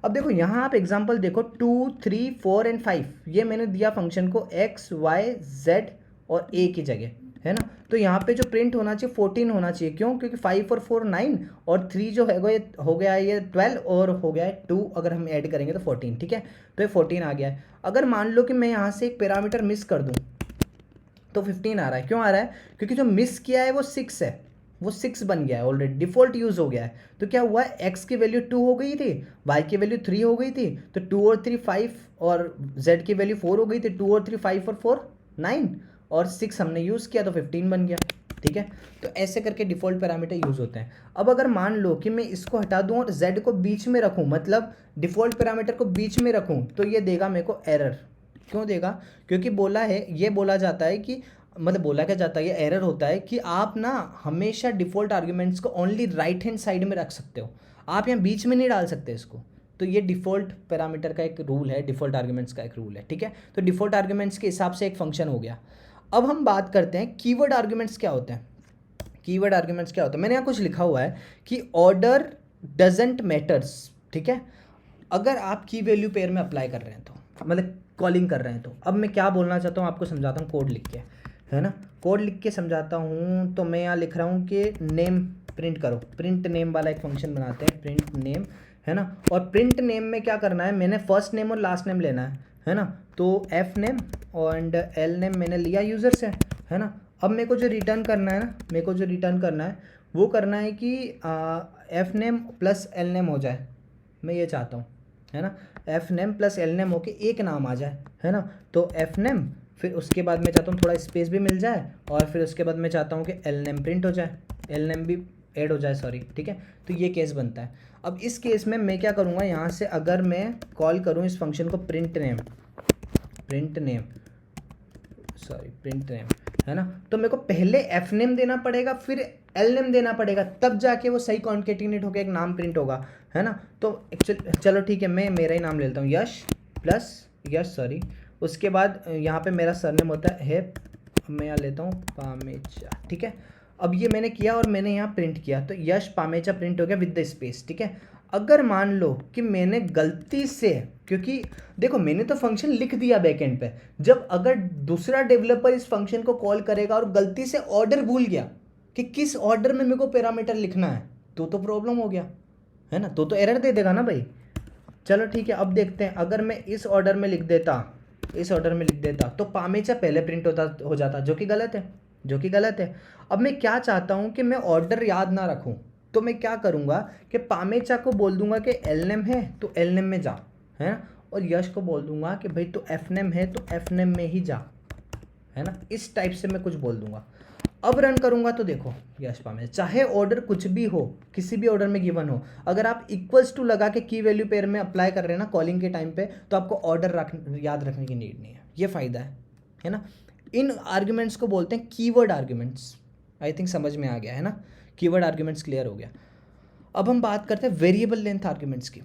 अब देखो यहाँ आप एग्जांपल देखो 2, 3, 4 एंड 5, ये मैंने दिया फंक्शन को x, y, z और a की जगह, है ना। तो यहाँ पे जो प्रिंट होना चाहिए 14 होना चाहिए, क्यों, क्योंकि 5 और 4 9 और 3 जो है वो ये हो गया है ये 12 और हो गया है 2, अगर हम ऐड करेंगे तो 14, ठीक है। तो ये 14 आ गया है। अगर मान लो कि मैं यहाँ से एक पैरामीटर मिस कर दूँ तो 15 आ रहा है। क्यों आ रहा है, क्योंकि जो मिस किया है वो 6 है, वो 6 बन गया है ऑलरेडी, डिफ़ॉल्ट यूज़ हो गया है। तो क्या हुआ है, x की वैल्यू 2 हो गई थी, y की वैल्यू 3 हो गई थी, तो 2 और 3 5, और z की वैल्यू 4 हो गई थी, 2 और 3 5 और 4 9, और 6 हमने यूज़ किया तो 15 बन गया, ठीक है। तो ऐसे करके डिफ़ॉल्ट पैरामीटर यूज़ होते हैं। अब अगर मान लो कि मैं इसको हटा दूँ और z को बीच में रखूँ, मतलब डिफ़ॉल्ट पैरामीटर को बीच में रखूँ, तो ये देगा मेरे को एरर। क्यों देगा, क्योंकि बोला है, ये बोला जाता है कि, मतलब बोला क्या जाता है, ये एरर होता है कि आप ना हमेशा डिफ़ॉल्ट आर्ग्यूमेंट्स को ओनली राइट हैंड साइड में रख सकते हो, आप यहाँ बीच में नहीं डाल सकते इसको। तो ये डिफ़ॉल्ट पैरामीटर का एक रूल है, डिफ़ॉल्ट आर्ग्यूमेंट्स का एक रूल है, ठीक है। तो डिफ़ॉल्ट आर्ग्यूमेंट्स के हिसाब से एक फंक्शन हो गया। अब हम बात करते हैं कीवर्ड आर्ग्यूमेंट्स क्या होते हैं। कीवर्ड आर्ग्यूमेंट्स क्या होता है, मैंने यहाँ कुछ लिखा हुआ है कि ऑर्डर डजेंट मैटर्स, ठीक है। अगर आप की वैल्यू पेयर में अप्लाई कर रहे हैं तो, मतलब कॉलिंग कर रहे हैं, तो अब मैं क्या बोलना चाहता हूँ आपको समझाता हूँ कोड लिख के, है ना। कोड लिख के समझाता हूँ। तो मैं यहाँ लिख रहा हूँ कि नेम प्रिंट करो, प्रिंट नेम वाला एक फंक्शन बनाते हैं, प्रिंट नेम, है ना। और प्रिंट नेम में क्या करना है, मैंने फर्स्ट नेम और लास्ट नेम लेना है ना। तो F name and L name मैंने लिया यूज़र से, है ना। अब मेरे को जो रिटर्न करना है ना, मेरे को जो रिटर्न करना है वो करना है कि F name plus L name हो जाए, मैं ये चाहता हूँ, है ना। F name plus L name होके एक नाम आ जाए, है ना। तो एफ नेम, फिर उसके बाद मैं चाहता हूँ थोड़ा स्पेस भी मिल जाए, और फिर उसके बाद मैं चाहता हूँ कि एल नेम प्रिंट हो जाए, एल नेम भी ऐड हो जाए, सॉरी, ठीक है। तो ये केस बनता है। अब इस केस में मैं क्या करूँगा, यहाँ से अगर मैं कॉल करूँ इस फंक्शन को प्रिंट नेम, है ना, तो मेरे को पहले एफ नेम देना पड़ेगा, फिर एल नेम देना पड़ेगा, तब जाके वो सही कॉन्केटिनेट होकर एक नाम प्रिंट होगा, है ना। तो चलो ठीक है, मैं मेरा ही नाम ले लेता हूँ, यश प्लस यश, सॉरी। उसके बाद यहाँ पे मेरा सरनेम होता है, मैं यहाँ लेता हूँ पामेचा, ठीक है। अब ये मैंने किया और मैंने यहाँ प्रिंट किया, तो यश पामेचा प्रिंट हो गया विद द स्पेस, ठीक है। अगर मान लो कि मैंने गलती से, क्योंकि देखो मैंने तो फंक्शन लिख दिया बैकएंड पे, जब अगर दूसरा डेवलपर इस फंक्शन को कॉल करेगा और गलती से ऑर्डर भूल गया कि किस ऑर्डर में मेरे को पैरामीटर लिखना है, तो प्रॉब्लम हो गया, है ना। तो एरर दे देगा ना भाई। चलो ठीक है, अब देखते हैं, अगर मैं इस ऑर्डर में लिख देता तो पामेचा पहले प्रिंट हो जाता, जो कि गलत है। अब मैं क्या चाहता हूँ कि मैं ऑर्डर याद ना रखूँ, तो मैं क्या करूँगा कि पामेचा को बोल दूंगा कि एल नेम है तो एल नेम में जा, है ना। और यश को बोल दूंगा कि भाई तो एफ नेम है तो एफ नेम में ही जा, है ना। इस टाइप से मैं कुछ बोल दूंगा। अब रन करूंगा तो देखो यश पामेचा, चाहे ऑर्डर कुछ भी हो, किसी भी ऑर्डर में गिवन हो, अगर आप इक्वल्स टू लगा के की वैल्यू पेयर में अप्लाई कर रहे हैं ना कॉलिंग के टाइम पे, तो आपको ऑर्डर याद रखने की नीड नहीं है। ये फ़ायदा है ना। इन आर्ग्यूमेंट्स को बोलते हैं कीवर्ड आर्ग्यूमेंट्स। आई थिंक समझ में आ गया है ना, कीवर्ड आर्ग्यूमेंट्स क्लियर हो गया। अब हम बात करते हैं वेरिएबल लेंथ आर्ग्यूमेंट्स की।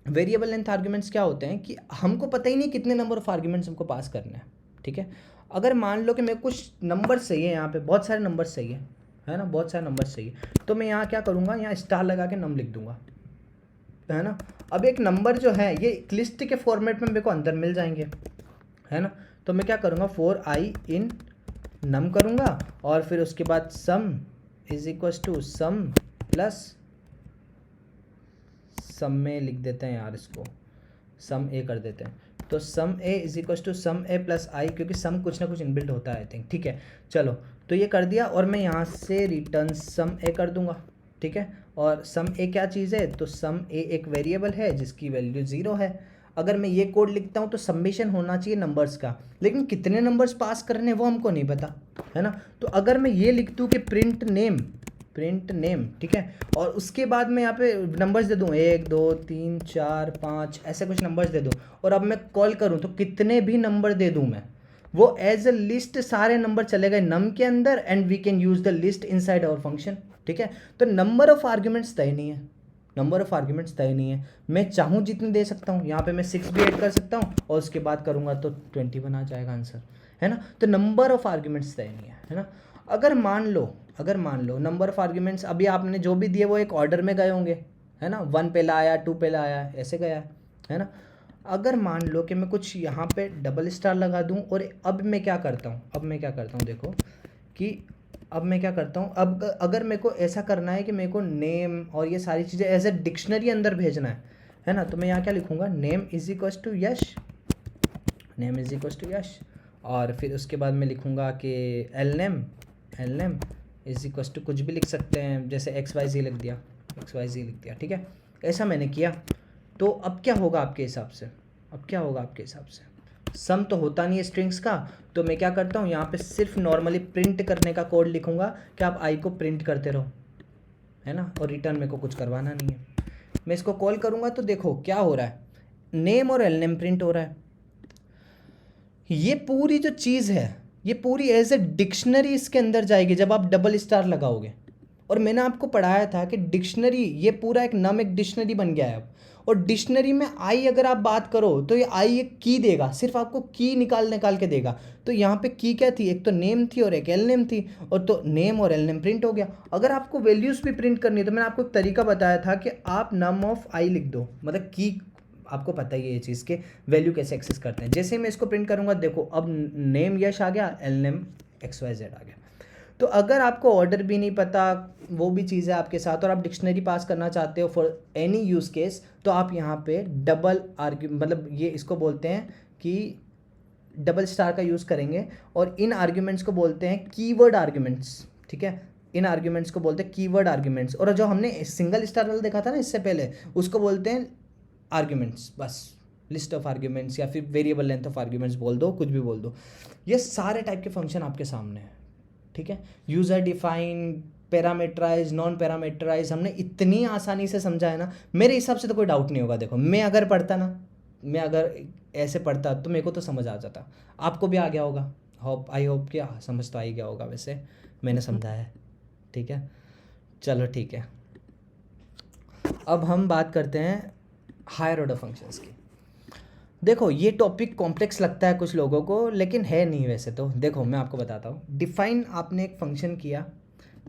वेरिएबल लेंथ आर्ग्यूमेंट्स क्या होते हैं कि हमको पता ही नहीं कितने नंबर ऑफ आर्ग्यूमेंट्स हमको पास करने हैं, ठीक है। अगर मान लो कि मैं कुछ नंबर सही है, यहाँ पे बहुत सारे नंबर सही है ना, बहुत सारे नंबर सही है, तो मैं यहाँ क्या करूँगा, यहाँ स्टार लगा के नम लिख दूंगा, है ना। अब एक नंबर जो है ये लिस्ट के फॉर्मेट में मेरे को अंदर मिल जाएंगे, है ना। तो मैं क्या करूँगा, फॉर आई इन नम करूँगा, और फिर उसके बाद sum is equal to sum plus sum में लिख देते हैं यार, इसको सम ए कर देते हैं। तो sum A is equal to sum A plus I, क्योंकि सम कुछ ना कुछ इनबिल्ट होता है आई थिंक, ठीक है। चलो तो ये कर दिया और मैं यहाँ से रिटर्न सम ए कर दूंगा, ठीक है। और सम ए क्या चीज़ है, तो सम ए एक वेरिएबल है जिसकी वैल्यू 0 है। अगर मैं ये कोड लिखता हूँ तो समेशन होना चाहिए नंबर्स का, लेकिन कितने नंबर्स पास करने वो हमको नहीं पता, है ना। तो अगर मैं ये लिख दूँ कि प्रिंट नेम, ठीक है, और उसके बाद मैं यहाँ पे नंबर्स दे दूँ 1 2 3 4 5 ऐसे कुछ नंबर्स दे दूँ, और अब मैं कॉल करूँ तो कितने भी नंबर दे दूँ मैं, वो एज अ लिस्ट सारे नंबर चले गए नम के अंदर, and we can use the list inside our function, ठीक है। तो नंबर ऑफ आर्ग्यूमेंट्स तय नहीं है, मैं चाहूँ जितने दे सकता हूँ, यहाँ पे मैं 6 भी ऐड कर सकता हूँ और उसके बाद करूँगा तो 21 आ जाएगा आंसर, है ना। तो नंबर ऑफ आर्ग्यूमेंट्स तय नहीं है ना। अगर मान लो नंबर ऑफ आर्ग्यूमेंट्स अभी आपने जो भी दिए वो एक ऑर्डर में गए होंगे, है ना, 1 पहला आया, 2 पहला आया, ऐसे गया है ना। अगर मान लो कि मैं कुछ यहाँ पे डबल स्टार लगा दूँ, और अब मैं क्या करता हूँ देखो कि अब मैं क्या करता हूँ, अब अगर मेरे को ऐसा करना है कि मेरे को नेम और ये सारी चीज़ें एज ए डिक्शनरी अंदर भेजना है ना, तो मैं यहाँ क्या लिखूँगा, name is equals to Yash, और फिर उसके बाद मैं लिखूँगा कि L name is equals to कुछ भी लिख सकते हैं, जैसे XYZ लिख दिया, ठीक है। ऐसा मैंने किया, तो अब क्या होगा आपके हिसाब से, सम तो होता नहीं है स्ट्रिंग्स का, तो मैं क्या करता हूँ, यहाँ पे सिर्फ नॉर्मली प्रिंट करने का कोड लिखूँगा कि आप आई को प्रिंट करते रहो, है ना, और रिटर्न मेरे को कुछ करवाना नहीं है। मैं इसको कॉल करूँगा तो देखो क्या हो रहा है, नेम और एल नेम प्रिंट हो रहा है। ये पूरी जो चीज़ है ये पूरी एज ए डिक्शनरी इसके अंदर जाएगी जब आप डबल स्टार लगाओगे। और मैंने आपको पढ़ाया था कि डिक्शनरी, ये पूरा एक नम एक डिक्शनरी बन गया है अब, और डिक्शनरी में आई अगर आप बात करो तो ये आई एक की देगा, सिर्फ आपको की निकाल के देगा। तो यहाँ पे की क्या थी, एक तो नेम थी और एक एल नेम थी, और तो नेम और एल नेम प्रिंट हो गया। अगर आपको वैल्यूज़ भी प्रिंट करनी है तो मैंने आपको एक तरीका बताया था कि आप नम ऑफ आई लिख दो, मतलब की, आपको पता ही है ये चीज़ के वैल्यू कैसे एक्सेस करते हैं। जैसे मैं इसको प्रिंट करूँगा, देखो अब नेम यश आ गया, एल नेम XYZ आ गया। तो अगर आपको ऑर्डर भी नहीं पता, वो भी चीज़ है आपके साथ, और आप डिक्शनरी पास करना चाहते हो फॉर एनी यूज़ केस, तो आप यहाँ पे डबल मतलब ये इसको बोलते हैं कि डबल स्टार का यूज़ करेंगे, और इन आर्ग्यूमेंट्स को बोलते हैं कीवर्ड आर्ग्यूमेंट्स, ठीक है। इन आर्ग्यूमेंट्स को बोलते हैं कीवर्ड आर्ग्यूमेंट्स, और जो हमने सिंगल स्टार वाला देखा था ना इससे पहले, उसको बोलते हैं आर्ग्यूमेंट्स, बस लिस्ट ऑफ आर्ग्यूमेंट्स, या फिर वेरिएबल लेंथ ऑफ आर्ग्यूमेंट्स बोल दो, कुछ भी बोल दो। ये सारे टाइप के फंक्शन आपके सामने हैं, ठीक है। User define, parameterise, non parameterise, हमने इतनी आसानी से समझा है ना, मेरे हिसाब से तो कोई डाउट नहीं होगा। देखो मैं अगर ऐसे पढ़ता तो मेरे को तो समझ आ जाता, आपको भी आ गया होगा, आई होप कि समझ तो आ ही गया होगा, वैसे मैंने समझा है, ठीक है। चलो ठीक है, अब हम बात करते हैं हायर ऑर्डर फंक्शंस की। देखो ये टॉपिक कॉम्प्लेक्स लगता है कुछ लोगों को, लेकिन है नहीं वैसे तो। देखो मैं आपको बताता हूँ, डिफाइन आपने एक फंक्शन किया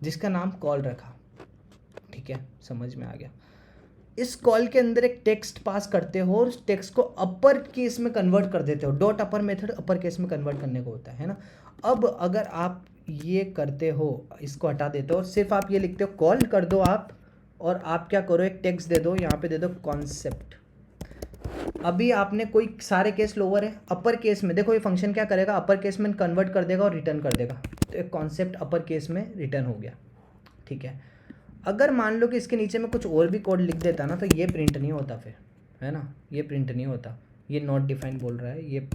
जिसका नाम कॉल रखा, ठीक है, समझ में आ गया। इस कॉल के अंदर एक टेक्स्ट पास करते हो और उस टेक्स्ट को अपर केस में कन्वर्ट कर देते हो। डॉट अपर मेथड अपर केस में कन्वर्ट करने को होता है ना। अब अगर आप ये करते हो, इसको हटा देते हो और सिर्फ आप ये लिखते हो कॉल कर दो आप, और आप क्या करो, एक टेक्स्ट दे दो, यहाँ पे दे दो कॉन्सेप्ट। अभी आपने कोई सारे केस लोअर है, अपर केस में देखो ये फंक्शन क्या करेगा, अपर केस में कन्वर्ट कर देगा और रिटर्न कर देगा। तो एक कॉन्सेप्ट अपर केस में रिटर्न हो गया, ठीक है। अगर मान लो कि इसके नीचे में कुछ और भी कोड लिख देता ना, तो ये प्रिंट नहीं होता फिर, है ना, ये प्रिंट नहीं होता, ये नॉट डिफाइन बोल रहा है ये,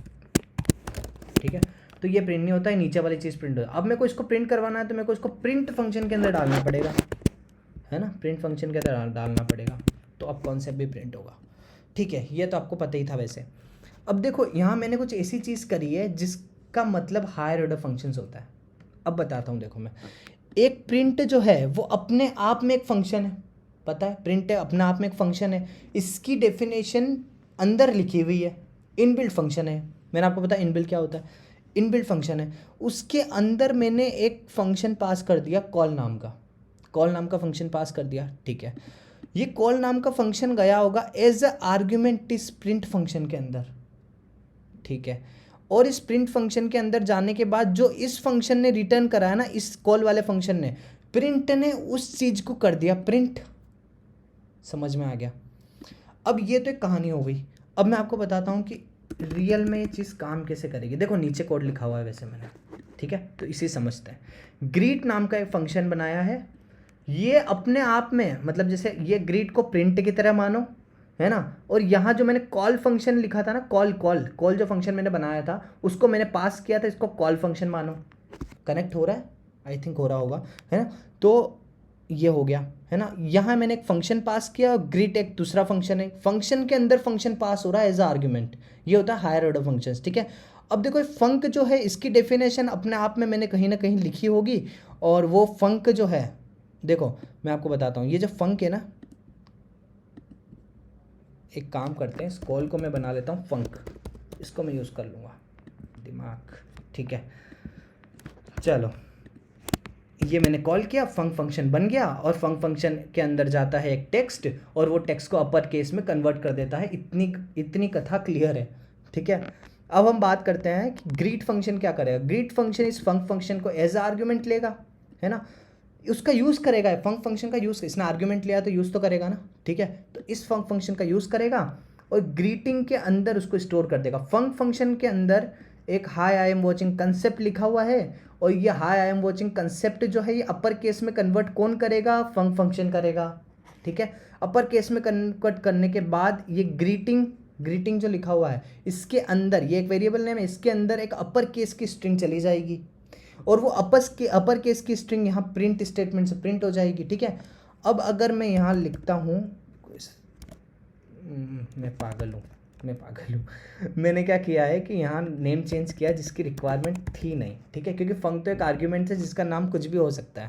ठीक है। तो ये प्रिंट नहीं होता है, नीचे वाली चीज़ प्रिंट होता है। अब मेरे को इसको प्रिंट करवाना है तो मेरे को इसको प्रिंट फंक्शन के अंदर डालना पड़ेगा, है ना, प्रिंट फंक्शन के अंदर डालना पड़ेगा, तो अब कॉन्सेप्ट भी प्रिंट होगा, ठीक है। ये तो आपको पता ही था वैसे। अब देखो यहाँ मैंने कुछ ऐसी चीज़ करी है जिसका मतलब हायर ऑर्डर फंक्शंस होता है। अब बताता हूँ, देखो मैं, एक प्रिंट जो है वो अपने आप में एक फंक्शन है, पता है, प्रिंट है अपने आप में एक फंक्शन है। इसकी डेफिनेशन अंदर लिखी हुई है, इनबिल्ट फंक्शन है। मैंने आपको बताया इनबिल्ट क्या होता है, इनबिल्ट फंक्शन है। उसके अंदर मैंने एक फंक्शन पास कर दिया कॉल नाम का फंक्शन पास कर दिया, ठीक है। ये कॉल नाम का फंक्शन गया होगा एज अ आर्ग्यूमेंट इस प्रिंट फंक्शन के अंदर, ठीक है। और इस प्रिंट फंक्शन के अंदर जाने के बाद जो इस फंक्शन ने रिटर्न करा है ना, इस कॉल वाले फंक्शन ने, प्रिंट ने उस चीज़ को कर दिया प्रिंट, समझ में आ गया। अब ये तो एक कहानी हो गई। अब मैं आपको बताता हूँ कि रियल में ये चीज़ काम कैसे करेगी। देखो नीचे कोड लिखा हुआ है वैसे मैंने, ठीक है, तो इसी समझते हैं। ग्रीट नाम का एक फंक्शन बनाया है, ये अपने आप में मतलब जैसे ये ग्रीट को प्रिंट की तरह मानो, है ना, और यहाँ जो मैंने कॉल फंक्शन लिखा था ना, कॉल कॉल कॉल जो फंक्शन मैंने बनाया था उसको मैंने पास किया था, इसको कॉल फंक्शन मानो। कनेक्ट हो रहा है, आई थिंक हो रहा होगा, है ना। तो ये हो गया, है ना। यहाँ मैंने एक फंक्शन पास किया और ग्रीट एक दूसरा फंक्शन है, फंक्शन के अंदर फंक्शन पास हो रहा है एज अ आर्ग्यूमेंट। ये होता है हायर ऑर्डर फंक्शंस, ठीक है। अब देखो फंक जो है इसकी डेफिनेशन अपने आप में मैंने कहीं ना कहीं लिखी होगी, और वो फंक जो है, देखो मैं आपको बताता हूँ, ये जो फंक है ना, एक काम करते हैं, इस कॉल को मैं बना लेता हूँ फंक, इसको मैं यूज़ कर लूँगा, दिमाग, ठीक है। चलो ये मैंने कॉल किया, फंक फंक्शन बन गया, और फंक फंक्शन के अंदर जाता है एक टेक्स्ट, और वो टेक्स्ट को अपर केस में कन्वर्ट कर देता है। इतनी इतनी कथा क्लियर है, ठीक है। अब हम बात करते हैं कि ग्रीट फंक्शन क्या करेगा। ग्रीट फंक्शन इस फंक फंक्शन को एज आर्ग्यूमेंट लेगा, है ना, उसका यूज़ करेगा, फंक फंक्शन का यूज़, इसने आर्ग्यूमेंट लिया तो यूज़ तो करेगा ना, ठीक है। तो इस फंक फंक्शन का यूज़ करेगा और ग्रीटिंग के अंदर उसको स्टोर कर देगा। फंक फंक्शन के अंदर एक high I am watching concept लिखा हुआ है, और ये high I am watching concept जो है ये अपर केस में कन्वर्ट कौन करेगा, फंक फंक्शन करेगा, ठीक है। अपर केस में कन्वर्ट करने के बाद ये ग्रीटिंग जो लिखा हुआ है इसके अंदर, ये एक वेरिएबल नेम है, इसके अंदर एक अपर केस की स्ट्रिंग चली जाएगी, और वो अपर केस की स्ट्रिंग यहाँ प्रिंट स्टेटमेंट से प्रिंट हो जाएगी, ठीक है। अब अगर मैं यहाँ लिखता हूँ, मैं पागल हूँ मैंने क्या किया है कि यहाँ नेम चेंज किया जिसकी रिक्वायरमेंट थी नहीं, ठीक है, क्योंकि फंक तो एक आर्ग्यूमेंट है जिसका नाम कुछ भी हो सकता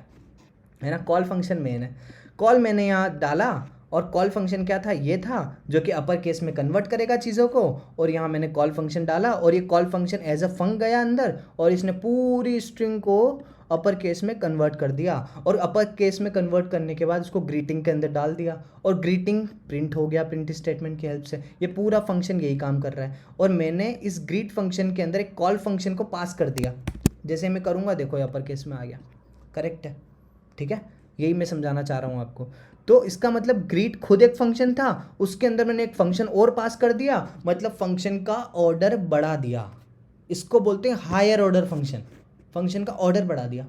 है ना। कॉल फंक्शन मेन है, कॉल मैंने यहाँ डाला, और कॉल फंक्शन क्या था, ये था जो कि अपर केस में कन्वर्ट करेगा चीज़ों को, और यहाँ मैंने कॉल फंक्शन डाला, और ये कॉल फंक्शन एज अ फंक गया अंदर, और इसने पूरी स्ट्रिंग को अपर केस में कन्वर्ट कर दिया, और अपर केस में कन्वर्ट करने के बाद उसको ग्रीटिंग के अंदर डाल दिया, और ग्रीटिंग प्रिंट हो गया प्रिंट स्टेटमेंट की हेल्प से। ये पूरा फंक्शन यही काम कर रहा है, और मैंने इस ग्रीट फंक्शन के अंदर एक कॉल फंक्शन को पास कर दिया, जैसे मैं करूँगा देखो ये अपर केस में आ गया, करेक्ट है, ठीक है। यही मैं समझाना चाह रहा हूँ आपको। तो इसका मतलब ग्रीट खुद एक फंक्शन था, उसके अंदर मैंने एक फंक्शन और पास कर दिया, मतलब फंक्शन का ऑर्डर बढ़ा दिया। इसको बोलते हैं हायर ऑर्डर फंक्शन, फंक्शन का ऑर्डर बढ़ा दिया,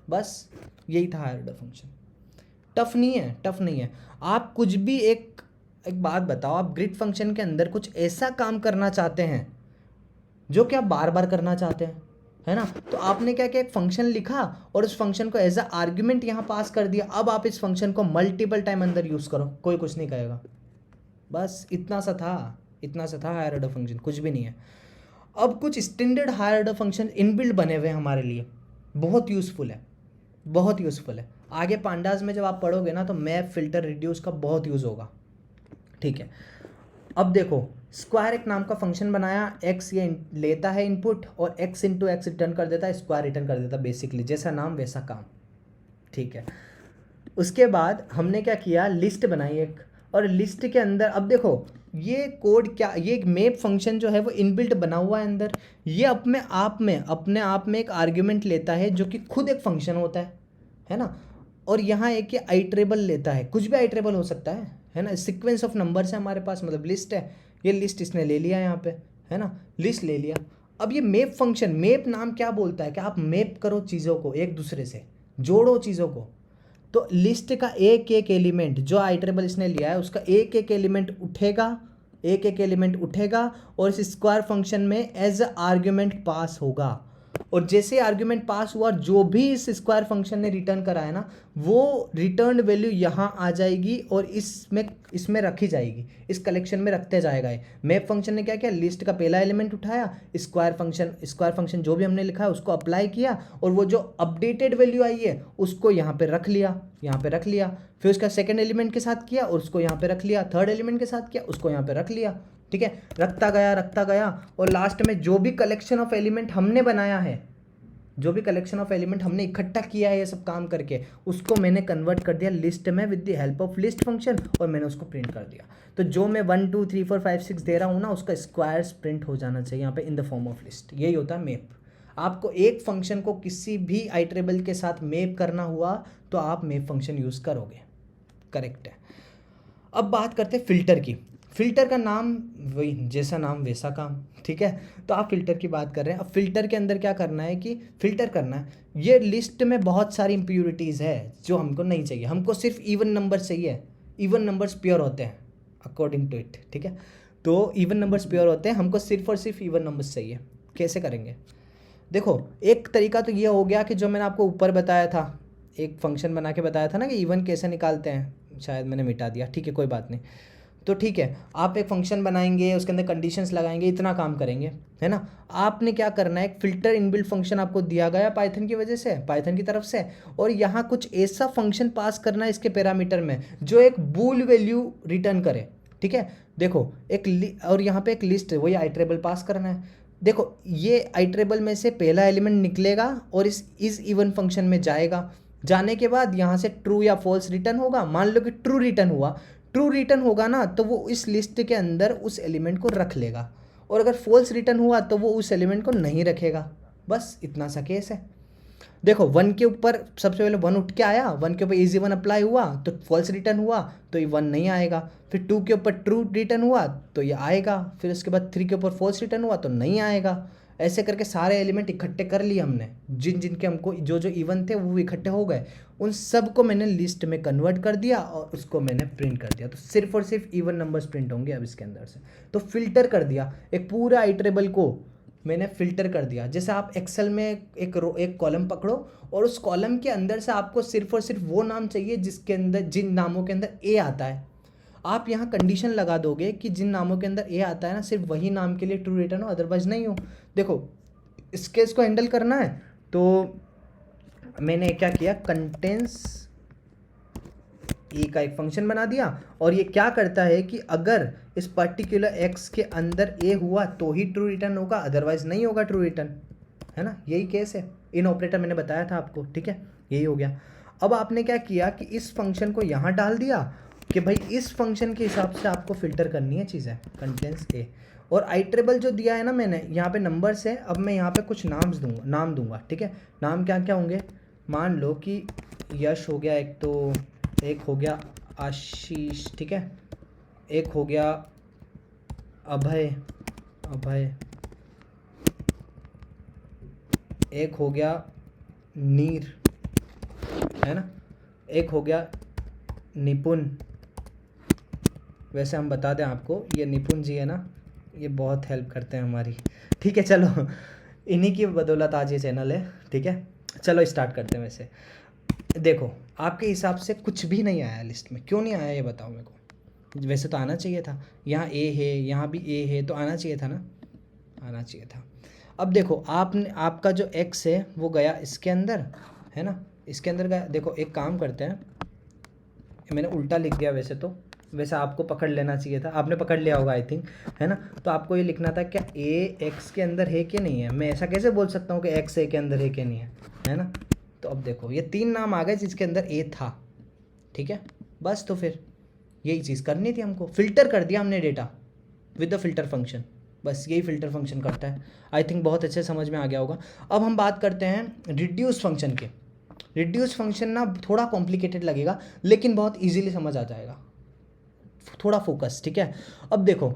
बस यही था हायर ऑर्डर फंक्शन। टफ नहीं है। आप कुछ भी एक बात बताओ, आप ग्रिड फंक्शन के अंदर कुछ ऐसा काम करना चाहते हैं जो कि आप बार बार करना चाहते हैं, है ना, तो आपने क्या किया, एक फंक्शन लिखा और उस फंक्शन को एज अ आर्ग्यूमेंट यहाँ पास कर दिया। अब आप इस फंक्शन को मल्टीपल टाइम अंदर यूज़ करो, कोई कुछ नहीं कहेगा। बस इतना सा था हायर ऑर्डर फंक्शन, कुछ भी नहीं है। अब कुछ standard higher order function inbuilt बने हुए हैं हमारे लिए, बहुत यूज़फुल है। आगे पांडास में जब आप पढ़ोगे ना तो मैप, फिल्टर, रिड्यूस का बहुत यूज़ होगा, ठीक है। अब देखो स्क्वायर एक नाम का फंक्शन बनाया, एक्स ये लेता है इनपुट और एक्स इंटू एक्स रिटर्न कर देता है, स्क्वायर रिटर्न कर देता है, बेसिकली जैसा नाम वैसा काम, ठीक है। उसके बाद हमने क्या किया, लिस्ट बनाई एक, और लिस्ट के अंदर अब देखो ये कोड क्या, ये एक मैप फंक्शन जो है वो इनबिल्ट बना हुआ है अंदर, ये अपने आप में एक आर्ग्यूमेंट लेता है जो कि खुद एक फंक्शन होता है ना। और यहाँ एक ये आइट्रेबल लेता है, कुछ भी आइट्रेबल हो सकता है ना, सीक्वेंस ऑफ नंबर्स है हमारे पास, मतलब लिस्ट है, ये लिस्ट इसने ले लिया यहाँ पे, है ना, लिस्ट ले लिया। अब ये मैप फंक्शन, मैप नाम क्या बोलता है कि आप मैप करो चीज़ों को एक दूसरे से, जोड़ो चीज़ों को। तो लिस्ट का एक एक एलिमेंट जो आइटरेबल इसने लिया है उसका एक एक एलिमेंट उठेगा और इस स्क्वायर फंक्शन में एज अ आर्ग्यूमेंट पास होगा, और जैसे आर्ग्यूमेंट पास हुआ जो भी इस स्क्वायर फंक्शन ने रिटर्न करा है ना वो रिटर्न वैल्यू यहाँ आ जाएगी और इसमें रखी जाएगी, इस कलेक्शन में रखते जाएगा। मैप फंक्शन ने क्या किया, लिस्ट का पहला एलिमेंट उठाया, स्क्वायर फंक्शन जो भी हमने लिखा है उसको अप्लाई किया, और वो जो अपडेटेड वैल्यू आई है उसको यहाँ पे रख लिया, फिर उसका सेकंड एलिमेंट के साथ किया और उसको यहाँ पे रख लिया, थर्ड एलिमेंट के साथ किया उसको यहाँ पे रख लिया, ठीक है। रखता गया और लास्ट में जो भी कलेक्शन ऑफ एलिमेंट हमने बनाया है, जो भी कलेक्शन ऑफ एलिमेंट हमने इकट्ठा किया है ये सब काम करके, उसको मैंने कन्वर्ट कर दिया लिस्ट में with the help of list function, और मैंने उसको प्रिंट कर दिया। तो जो मैं 1 2 3 4 5 6 दे रहा हूँ ना उसका स्क्वायर्स प्रिंट हो जाना चाहिए यहाँ पे in the form of list. यही होता है मैप। आपको एक फंक्शन को किसी भी आइटरेबल के साथ मैप करना हुआ तो आप मैप फंक्शन यूज़ करोगे, करेक्ट है। अब बात करते हैं फिल्टर की। फ़िल्टर का नाम वही, जैसा नाम वैसा काम, ठीक है। तो आप फ़िल्टर की बात कर रहे हैं। अब फ़िल्टर के अंदर क्या करना है कि फ़िल्टर करना है। ये लिस्ट में बहुत सारी इम्प्योरिटीज़ है जो हमको नहीं चाहिए, हमको सिर्फ इवन नंबर चाहिए। इवन नंबर्स प्योर होते हैं अकॉर्डिंग टू इट, ठीक है। तो इवन नंबर्स प्योर होते हैं, हमको सिर्फ और सिर्फ इवन नंबर्स चाहिए। कैसे करेंगे? देखो, एक तरीका तो ये हो गया कि जो मैंने आपको ऊपर बताया था, एक फंक्शन बना के बताया था ना कि इवन कैसे निकालते हैं, शायद मैंने मिटा दिया, ठीक है कोई बात नहीं। तो ठीक है, आप एक फंक्शन बनाएंगे, उसके अंदर कंडीशंस लगाएंगे, इतना काम करेंगे, है ना। आपने क्या करना है, एक फ़िल्टर इनबिल्ट फंक्शन आपको दिया गया पाइथन की वजह से, पाइथन की तरफ से, और यहाँ कुछ ऐसा फंक्शन पास करना है इसके पैरामीटर में जो एक बूल वैल्यू रिटर्न करे, ठीक है। देखो और यहाँ पे एक लिस्ट है, वही आइट्रेबल पास करना है। देखो, ये आइट्रेबल में से पहला एलिमेंट निकलेगा और इस इवन फंक्शन में जाएगा। जाने के बाद यहाँ से ट्रू या फॉल्स रिटर्न होगा। मान लो कि ट्रू रिटर्न हुआ, ट्रू रिटर्न होगा ना तो वो इस लिस्ट के अंदर उस एलिमेंट को रख लेगा, और अगर फॉल्स रिटर्न हुआ तो वो उस एलिमेंट को नहीं रखेगा। बस इतना सा केस है। देखो, वन के ऊपर सबसे पहले वन उठ के आया, वन के ऊपर इजी वन अप्लाई हुआ तो फॉल्स रिटर्न हुआ, तो ये वन नहीं आएगा। फिर टू के ऊपर ट्रू रिटर्न हुआ तो ये आएगा। फिर उसके बाद थ्री के ऊपर फॉल्स रिटर्न हुआ तो नहीं आएगा। ऐसे करके सारे एलिमेंट इकट्ठे कर लिए हमने, जिन जिनके हमको जो जो इवन थे वो इकट्ठे हो गए। उन सब को मैंने लिस्ट में कन्वर्ट कर दिया और उसको मैंने प्रिंट कर दिया। तो सिर्फ और सिर्फ इवन नंबर्स प्रिंट होंगे अब इसके अंदर से। तो फिल्टर कर दिया, एक पूरा आइटरेबल को मैंने फ़िल्टर कर दिया। जैसे आप एक्सेल में एक कॉलम पकड़ो और उस कॉलम के अंदर से आपको सिर्फ और सिर्फ वो नाम चाहिए जिसके अंदर, जिन नामों के अंदर ए आता है। आप यहाँ कंडीशन लगा दोगे कि जिन नामों के अंदर ए आता है ना, सिर्फ वही नाम के लिए ट्रू रिटर्न हो, अदरवाइज नहीं हो। देखो, इस केस को हैंडल करना है तो मैंने क्या किया, कंटेंस ए का एक फंक्शन बना दिया, और ये क्या करता है कि अगर इस पर्टिकुलर एक्स के अंदर ए हुआ तो ही ट्रू रिटर्न होगा, अदरवाइज नहीं होगा ट्रू रिटर्न, है ना। यही केस है। इन ऑपरेटर मैंने बताया था आपको, ठीक है, यही हो गया। अब आपने क्या किया कि इस फंक्शन को यहाँ डाल दिया कि भाई इस फंक्शन के हिसाब से आपको फिल्टर करनी है चीज़ें, कंटेंस ए। और आइट्रेबल जो दिया है ना मैंने, यहाँ पे नंबर्स है। अब मैं यहाँ पे कुछ नाम दूंगा, ठीक है। नाम क्या क्या होंगे, मान लो कि यश हो गया एक, तो एक हो गया आशीष, ठीक है। एक हो गया अभय, एक हो गया नीर, है ना। एक हो गया निपुण। वैसे हम बता दें आपको, ये निपुण जी है ना, ये बहुत हेल्प करते हैं हमारी, ठीक है। चलो, इन्हीं की बदौलत आज ये चैनल है, ठीक है। चलो स्टार्ट करते हैं। वैसे देखो, आपके हिसाब से कुछ भी नहीं आया लिस्ट में, क्यों नहीं आया ये बताओ मेरे को। वैसे तो आना चाहिए था, यहाँ ए है, यहाँ भी ए है, तो आना चाहिए था ना, आना चाहिए था। अब देखो, आपका जो एक्स है वो गया इसके अंदर, है ना, इसके अंदर गया। देखो, एक काम करते हैं, मैंने उल्टा लिख दिया वैसे तो, वैसे आपको पकड़ लेना चाहिए था, आपने पकड़ लिया होगा आई थिंक, है ना। तो आपको ये लिखना था क्या ए एक्स के अंदर है कि नहीं है। मैं ऐसा कैसे बोल सकता हूँ कि एक्स ए के अंदर है कि नहीं है ना। तो अब देखो, ये तीन नाम आ गए जिसके अंदर ए था, ठीक है। बस तो फिर यही चीज़ करनी थी हमको, फ़िल्टर कर दिया हमने data with the filter function. बस यही फ़िल्टर फंक्शन करता है। आई थिंक बहुत अच्छे समझ में आ गया होगा। अब हम बात करते हैं रिड्यूस फंक्शन के। रिड्यूस फंक्शन ना थोड़ा कॉम्प्लिकेटेड लगेगा, लेकिन बहुत ईजिली समझ आ जाएगा, थोड़ा फोकस, ठीक है। अब देखो,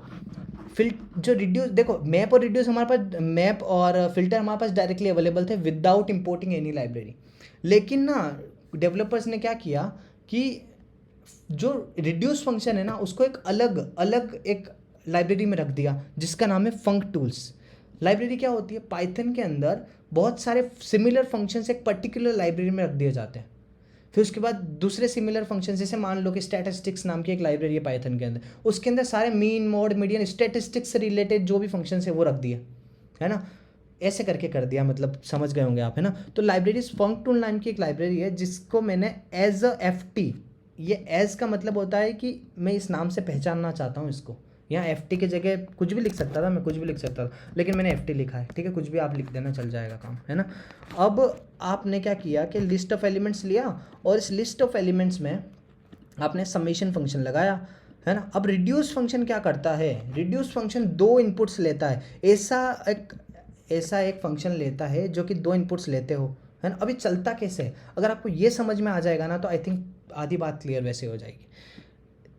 जो रिड्यूस, देखो मैप और रिड्यूस हमारे पास, मैप और फिल्टर हमारे पास डायरेक्टली अवेलेबल थे विदाउट इंपोर्टिंग एनी लाइब्रेरी। लेकिन ना डेवलपर्स ने क्या किया कि जो रिड्यूस फंक्शन है ना, उसको एक अलग एक लाइब्रेरी में रख दिया जिसका नाम है फंक टूल्स। लाइब्रेरी क्या होती है, पाइथन के अंदर बहुत सारे सिमिलर फंक्शंस एक पर्टिकुलर लाइब्रेरी में रख दिए जाते हैं। फिर उसके बाद दूसरे सिमिलर फंक्शन, जैसे मान लो कि स्टैटिस्टिक्स नाम की एक लाइब्रेरी है पाइथन के अंदर, उसके अंदर सारे मीन, मोड, मीडियन, स्टैटिस्टिक्स से रिलेटेड जो भी फंक्शन है वो रख दिए, है ना। ऐसे करके कर दिया, मतलब समझ गए होंगे आप, है ना। तो लाइब्रेरीज फंक टूल नाम की एक लाइब्रेरी है जिसको मैंने एज अ FT, ये एज का मतलब होता है कि मैं इस नाम से पहचानना चाहता हूँ इसको। यहाँ FT की जगह कुछ भी लिख सकता था, मैं कुछ भी लिख सकता था, लेकिन मैंने FT लिखा है, ठीक है। कुछ भी आप लिख देना, चल जाएगा काम, है ना। अब आपने क्या किया कि लिस्ट ऑफ एलिमेंट्स लिया, और इस लिस्ट ऑफ एलिमेंट्स में आपने समेशन फंक्शन लगाया, है ना। अब रिड्यूस फंक्शन क्या करता है, रिड्यूस फंक्शन दो इनपुट्स लेता है। ऐसा एक फंक्शन लेता है जो कि दो इनपुट्स लेते हो, है ना। अभी चलता कैसे है, अगर आपको ये समझ में आ जाएगा ना तो आई थिंक आधी बात क्लियर वैसे हो जाएगी।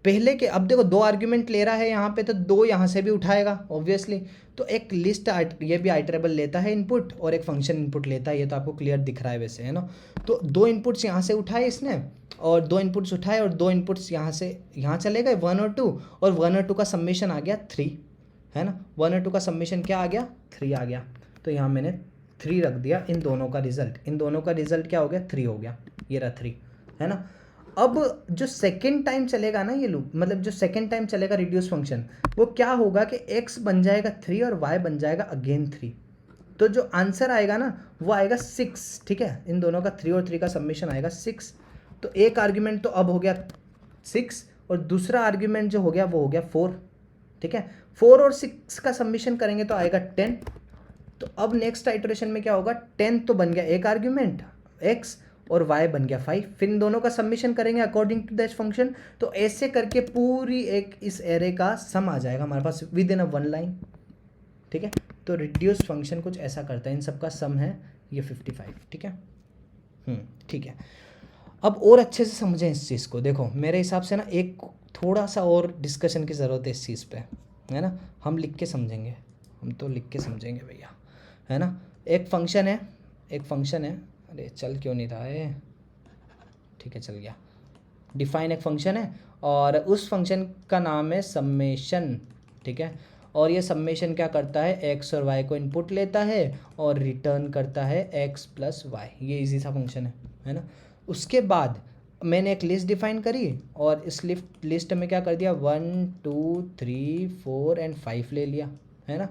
पहले के, अब देखो 2 आर्ग्यूमेंट ले रहा है यहाँ पे, तो 2 यहाँ से भी उठाएगा ऑब्वियसली। तो एक लिस्ट ये भी आइटरेबल लेता है इनपुट, और एक फंक्शन इनपुट लेता है, ये तो आपको क्लियर दिख रहा है वैसे, है ना। तो 2 इनपुट्स यहाँ से उठाए इसने, और 2 इनपुट्स उठाए, और 2 इनपुट्स यहाँ से यहाँ चले गए 1 और 2, और 1 और 2 का समेशन आ गया 3, है ना। 1 और 2 का समेशन क्या आ गया, 3 आ गया। तो यहाँ मैंने 3 रख दिया, इन दोनों का रिजल्ट, इन दोनों का रिजल्ट क्या हो गया, 3 हो गया, ये रहा 3, है ना। अब जो सेकेंड टाइम चलेगा ना ये लूप, मतलब जो सेकेंड टाइम चलेगा रिड्यूस फंक्शन, वो क्या होगा कि x बन जाएगा 3 और y बन जाएगा अगेन 3। तो जो आंसर आएगा ना वो आएगा 6, ठीक है। इन दोनों का 3 और 3 का समेशन आएगा 6। तो एक आर्ग्यूमेंट तो अब हो गया 6, और दूसरा आर्ग्यूमेंट जो हो गया वो हो गया 4, ठीक है। 4 और 6 का समेशन करेंगे तो आएगा 10। तो अब नेक्स्ट आइटरेशन में क्या होगा, 10 तो बन गया एक आर्ग्यूमेंट x, और y बन गया 5। फिर इन दोनों का सबमिशन करेंगे अकॉर्डिंग टू दैट फंक्शन। तो ऐसे करके पूरी एक इस एरे का सम आ जाएगा हमारे पास विद इन अ 1 लाइन, ठीक है। तो रिड्यूस फंक्शन कुछ ऐसा करता है, इन सब का सम है ये 55, ठीक है। ठीक है। अब और अच्छे से समझें इस चीज़ को। देखो मेरे हिसाब से ना एक थोड़ा सा और डिस्कशन की ज़रूरत है इस चीज़ पे, है ना। हम लिख के समझेंगे, हम तो लिख के समझेंगे भैया, है ना। एक फंक्शन है, एक फंक्शन है, अरे चल क्यों नहीं रहा है, ठीक है चल गया। डिफाइन एक फंक्शन है, और उस फंक्शन का नाम है समेशन, ठीक है। और ये समेशन क्या करता है, एक्स और वाई को इनपुट लेता है और रिटर्न करता है एक्स प्लस वाई। ये इजी सा फंक्शन है ना। उसके बाद मैंने एक लिस्ट डिफाइन करी, और इस लिस्ट में क्या कर दिया, 1 2 3 4 एंड 5 ले लिया, है ना।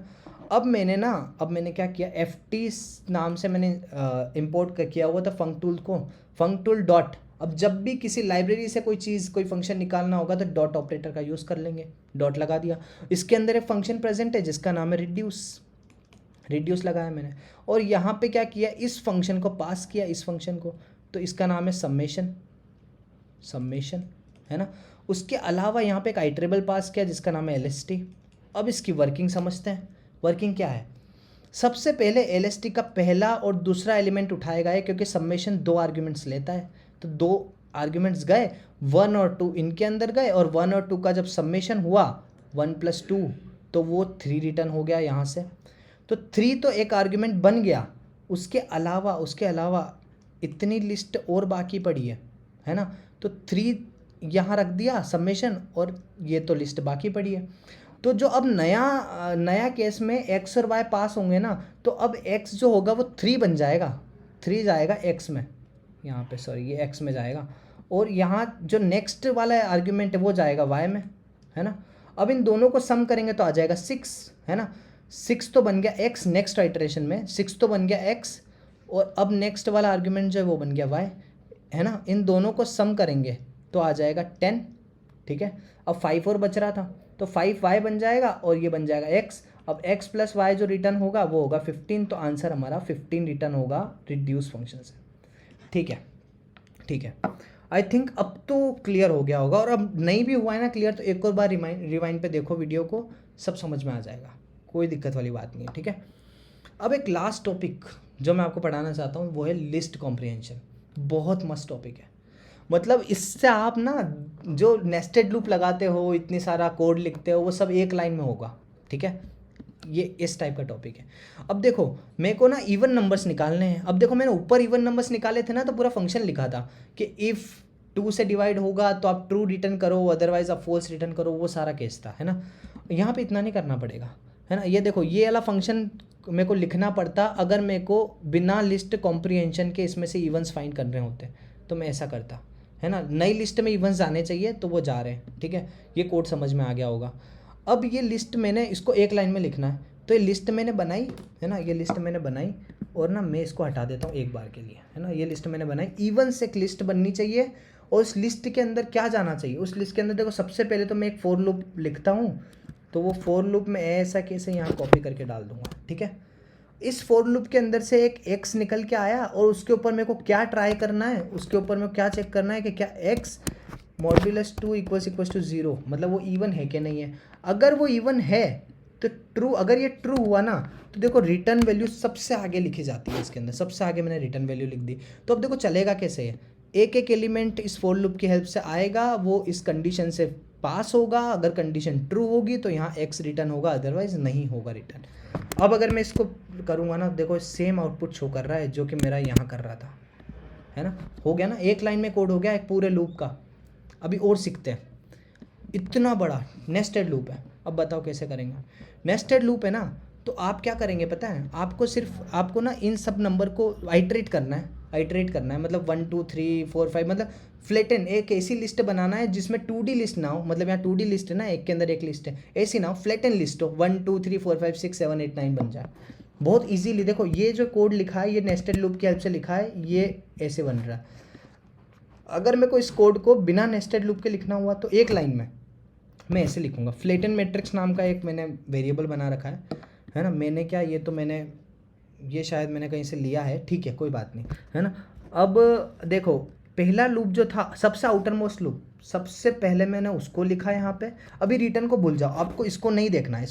अब मैंने क्या किया, ft नाम से मैंने इंपोर्ट किया हुआ था फंक टूल को, फंक टूल डॉट। अब जब भी किसी लाइब्रेरी से कोई चीज़, कोई फंक्शन निकालना होगा तो डॉट ऑपरेटर का यूज़ कर लेंगे, डॉट लगा दिया। इसके अंदर एक फंक्शन प्रेजेंट है जिसका नाम है रिड्यूस लगाया मैंने, और यहाँ पे क्या किया, इस फंक्शन को पास किया, इस फंक्शन को, तो इसका नाम है समेशन, है ना। उसके अलावा यहाँ पे एक आइटरेबल पास किया जिसका नाम है lst। अब इसकी वर्किंग समझते हैं। वर्किंग क्या है, सबसे पहले lst का पहला और दूसरा एलिमेंट उठाएगा है, क्योंकि समेशन 2 आर्ग्यूमेंट्स लेता है। तो 2 आर्ग्यूमेंट्स गए, 1 और 2 इनके अंदर गए, और 1 और 2 का जब समेशन हुआ 1 + 2, तो वो 3 रिटर्न हो गया यहाँ से। तो 3 तो एक आर्ग्यूमेंट बन गया। उसके अलावा इतनी लिस्ट और बाकी पड़ी है ना। तो 3 यहाँ रख दिया समेशन, और ये तो लिस्ट बाकी पड़ी है। तो जो अब नया केस में x और y पास होंगे ना, तो अब x जो होगा वो 3 बन जाएगा, 3 जाएगा x में, यहाँ पे सॉरी ये x में जाएगा, और यहाँ जो नेक्स्ट वाला आर्ग्यूमेंट है वो जाएगा y में, है ना। अब इन दोनों को सम करेंगे तो आ जाएगा 6, है ना। 6 तो बन गया x, नेक्स्ट आइटरेशन में 6 तो बन गया x, और अब नेक्स्ट वाला आर्ग्यूमेंट जो है वो बन गया y, है ना। इन दोनों को सम करेंगे तो आ जाएगा 10, ठीक है। अब 5 और बच रहा था, तो 5y बन जाएगा, और ये बन जाएगा x। अब x + y जो रिटर्न होगा वो होगा 15। तो आंसर हमारा 15 रिटर्न होगा रिड्यूस फंक्शन से, ठीक है। आई थिंक अब तो क्लियर हो गया होगा, और अब नहीं भी हुआ है ना क्लियर, तो एक और बार रिवाइंड पे देखो वीडियो को, सब समझ में आ जाएगा, कोई दिक्कत वाली बात नहीं है, ठीक है। अब एक लास्ट टॉपिक जो मैं आपको पढ़ाना चाहता हूँ वो है लिस्ट कॉम्प्रिहेंशन। बहुत मस्त टॉपिक है, मतलब इससे आप ना जो नेस्टेड लूप लगाते हो, इतनी सारा कोड लिखते हो, वो सब एक लाइन में होगा, ठीक है। ये इस टाइप का टॉपिक है। अब देखो मेरे को ना इवन नंबर्स निकालने हैं। अब देखो मैंने ऊपर इवन नंबर्स निकाले थे ना, तो पूरा फंक्शन लिखा था कि इफ़ 2 से डिवाइड होगा तो आप ट्रू रिटर्न करो, अदरवाइज आप फॉल्स रिटर्न करो, वो सारा केस था, है ना। यहाँ पे इतना नहीं करना पड़ेगा, है ना। ये देखो ये वाला फंक्शन मेरे को लिखना पड़ता अगर मेरे को बिना लिस्ट कॉम्प्रिहेंशन के इसमें से इवन्स फाइंड करने होते, तो मैं ऐसा करता, है ना। नई लिस्ट में इवन्स जाने चाहिए तो वो जा रहे हैं, ठीक है। ये कोड समझ में आ गया होगा। अब ये लिस्ट मैंने इसको एक लाइन में लिखना है, तो ये लिस्ट मैंने बनाई, है ना। ये लिस्ट मैंने बनाई, और ना मैं इसको हटा देता हूँ एक बार के लिए, है ना। ये लिस्ट मैंने बनाई, इवन से एक लिस्ट बननी चाहिए, और उस लिस्ट के अंदर क्या जाना चाहिए, उस लिस्ट के अंदर देखो सबसे पहले तो मैं एक फॉर लूप लिखता हूँ, तो वो फॉर लूप में ऐसा कैसे यहाँ कॉपी करके डाल दूंगा, ठीक है। इस फॉर लूप के अंदर से एक x निकल के आया, और उसके ऊपर मेरे को क्या ट्राई करना है, उसके ऊपर मेरे को क्या चेक करना है कि क्या x मॉड्यूलस 2 = 0, मतलब वो इवन है कि नहीं है। अगर वो इवन है तो ट्रू, अगर ये ट्रू हुआ ना तो देखो रिटर्न वैल्यू सबसे आगे लिखी जाती है इसके अंदर, सबसे आगे मैंने रिटर्न वैल्यू लिख दी। तो अब देखो चलेगा कैसे है, एक एक एलिमेंट इस फॉर लूप की हेल्प से आएगा, वो इस कंडीशन से पास होगा, अगर कंडीशन ट्रू होगी तो यहाँ x रिटर्न होगा, अदरवाइज नहीं होगा रिटर्न। अब अगर मैं इसको करूँगा ना, देखो सेम आउटपुट शो कर रहा है जो कि मेरा यहाँ कर रहा था, है ना, हो गया ना, एक लाइन में कोड हो गया एक पूरे लूप का। अभी और सीखते हैं, इतना बड़ा नेस्टेड लूप है। अब बताओ कैसे करेंगे। नेस्टेड लूप है ना, तो आप क्या करेंगे पता है, आपको ना इन सब नंबर को आइटरेट करना है, मतलब 1 2 3 4 5, मतलब फ्लैटन एक ऐसी लिस्ट बनाना है जिसमें 2D लिस्ट ना हो, मतलब यहाँ 2D लिस्ट है ना, एक के अंदर एक लिस्ट है, ऐसी ना हो, फ्लैटन लिस्ट हो, 1 2 3 4 5 6 7 8 9 बन जाए बहुत इजीली। देखो ये जो कोड लिखा है ये नेस्टेड लूप की हेल्प से लिखा है, ये ऐसे बन रहा है। अगर मेरे को इस कोड को बिना नेस्टेड लूप के लिखना हुआ तो एक लाइन में मैं ऐसे लिखूंगा। फ्लैटन मैट्रिक्स नाम का एक मैंने वेरिएबल बना रखा है ना, मैंने क्या, ये शायद मैंने कहीं से लिया है, ठीक है कोई बात नहीं, है ना। अब देखो पहला लूप जो था सबसे आउटर मोस्ट लूप, सबसे पहले मैंने उसको लिखा यहाँ पे। अभी रिटर्न को भूल जाओ, आपको इसको नहीं देखना है,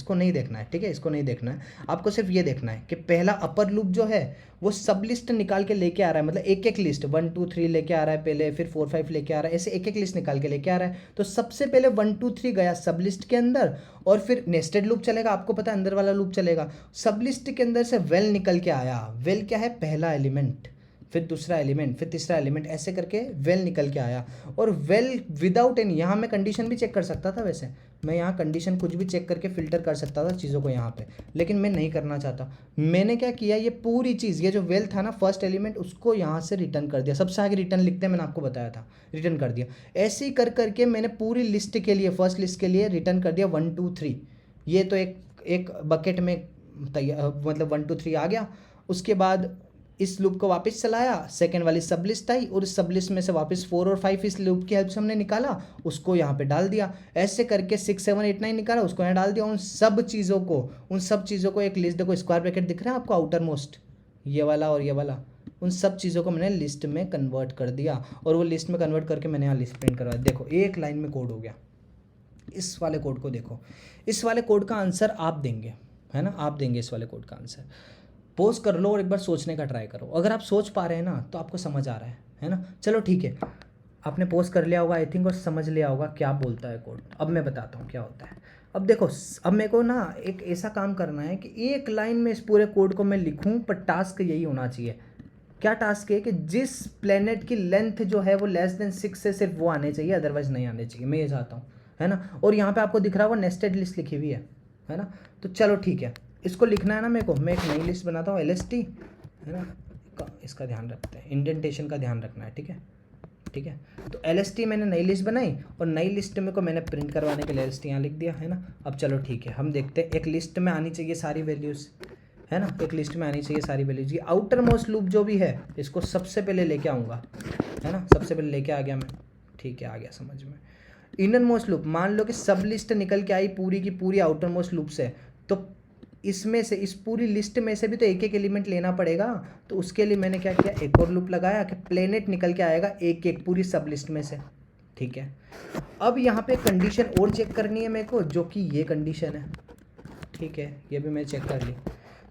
ठीक है, इसको नहीं देखना है, आपको सिर्फ ये देखना है कि पहला अपर लूप जो है वो सब लिस्ट निकाल के लेके आ रहा है, मतलब एक एक लिस्ट 1 2 3 लेके आ रहा है पहले, फिर 4 5 लेके आ रहा है, ऐसे एक एक लिस्ट निकाल के लेके आ रहा है। तो सबसे पहले 1 2 3 गया सब लिस्ट के अंदर, और फिर नेस्टेड लूप चलेगा, आपको पता है अंदर वाला लूप चलेगा। सब लिस्ट के अंदर से वेल निकल के आया, वेल क्या है, पहला एलिमेंट, फिर दूसरा एलिमेंट, फिर तीसरा एलिमेंट, ऐसे करके वेल निकल के आया। और वेल विदाउट एनी, यहाँ मैं कंडीशन भी चेक कर सकता था, वैसे मैं यहाँ कंडीशन कुछ भी चेक करके फिल्टर कर सकता था चीज़ों को यहाँ पे, लेकिन मैं नहीं करना चाहता। मैंने क्या किया, ये पूरी चीज़, ये जो वेल था ना फर्स्ट एलिमेंट, उसको यहाँ से रिटर्न कर दिया, सबसे आगे रिटर्न लिखते हैं, मैंने आपको बताया था, रिटर्न कर दिया। ऐसे ही कर करके मैंने पूरी लिस्ट के लिए, फर्स्ट लिस्ट के लिए रिटर्न कर दिया 1 2 3। ये तो एक बकेट में तैयार, मतलब 1 2 3 आ गया। उसके बाद इस लूप को वापस चलाया, सेकंड वाली सब लिस्ट आई, और इस सब लिस्ट में से वापस 4 और 5 इस लूप की हेल्प से हमने निकाला, उसको यहाँ पे डाल दिया। ऐसे करके 6 7 8 9 निकाला, उसको यहाँ डाल दिया। उन सब चीज़ों को एक लिस्ट, देखो स्क्वायर ब्रैकेट दिख रहा है आपको आउटर मोस्ट, ये वाला और ये वाला, उन सब चीज़ों को मैंने लिस्ट में कन्वर्ट कर दिया, और वो लिस्ट में कन्वर्ट करके मैंने यहाँ लिस्ट प्रिंट करवाया। देखो एक लाइन में कोड हो गया। इस वाले कोड को देखो, इस वाले कोड का आंसर आप देंगे, है ना, आप देंगे इस वाले कोड का आंसर। पोज कर लो और एक बार सोचने का ट्राई करो, अगर आप सोच पा रहे हैं ना तो आपको समझ आ रहा है ना। चलो ठीक है, आपने पोज कर लिया होगा आई थिंक, और समझ लिया होगा क्या बोलता है कोड। अब मैं बताता हूँ क्या होता है। अब देखो, अब मेरे को ना एक ऐसा काम करना है कि एक लाइन में इस पूरे कोड को मैं लिखूँ, पर टास्क यही होना चाहिए। क्या टास्क है कि जिस प्लेनेट की लेंथ जो है वो <6 से सिर्फ वो आने चाहिए, अदरवाइज नहीं आने चाहिए, मैं ये चाहता हूँ, है ना। और यहाँ पे आपको दिख रहा होगा नेस्टेड लिस्ट लिखी हुई है ना। तो चलो ठीक है, इसको लिखना है ना मेरे को, मैं एक नई लिस्ट बनाता हूँ LST, है ना, इसका ध्यान रखते हैं, इंडेंटेशन का ध्यान रखना है, ठीक है। तो LST मैंने नई लिस्ट बनाई, और नई लिस्ट में को मैंने प्रिंट करवाने के लिए LST यहाँ लिख दिया, है ना। अब चलो ठीक है, हम देखते हैं, एक लिस्ट में आनी चाहिए सारी वैल्यूज़, है ना, एक लिस्ट में आनी चाहिए सारी वैल्यूज। ये आउटर मोस्ट लूप जो भी है इसको सबसे पहले लेके आऊँगा, है ना, सबसे पहले लेके आ गया मैं, ठीक है, आ गया समझ में। इनर मोस्ट लूप, मान लो कि सब लिस्ट निकल के आई पूरी की पूरी आउटर मोस्ट लूप से, तो इसमें से, इस पूरी लिस्ट में से भी तो एक एक एलिमेंट लेना पड़ेगा। तो उसके लिए मैंने क्या किया, एक और लूप लगाया कि प्लेनेट निकल के आएगा एक एक पूरी सब लिस्ट में से, ठीक है। अब यहाँ पे कंडीशन और चेक करनी है मेरे को, जो कि ये कंडीशन है, ठीक है, ये भी मैं चेक कर ली।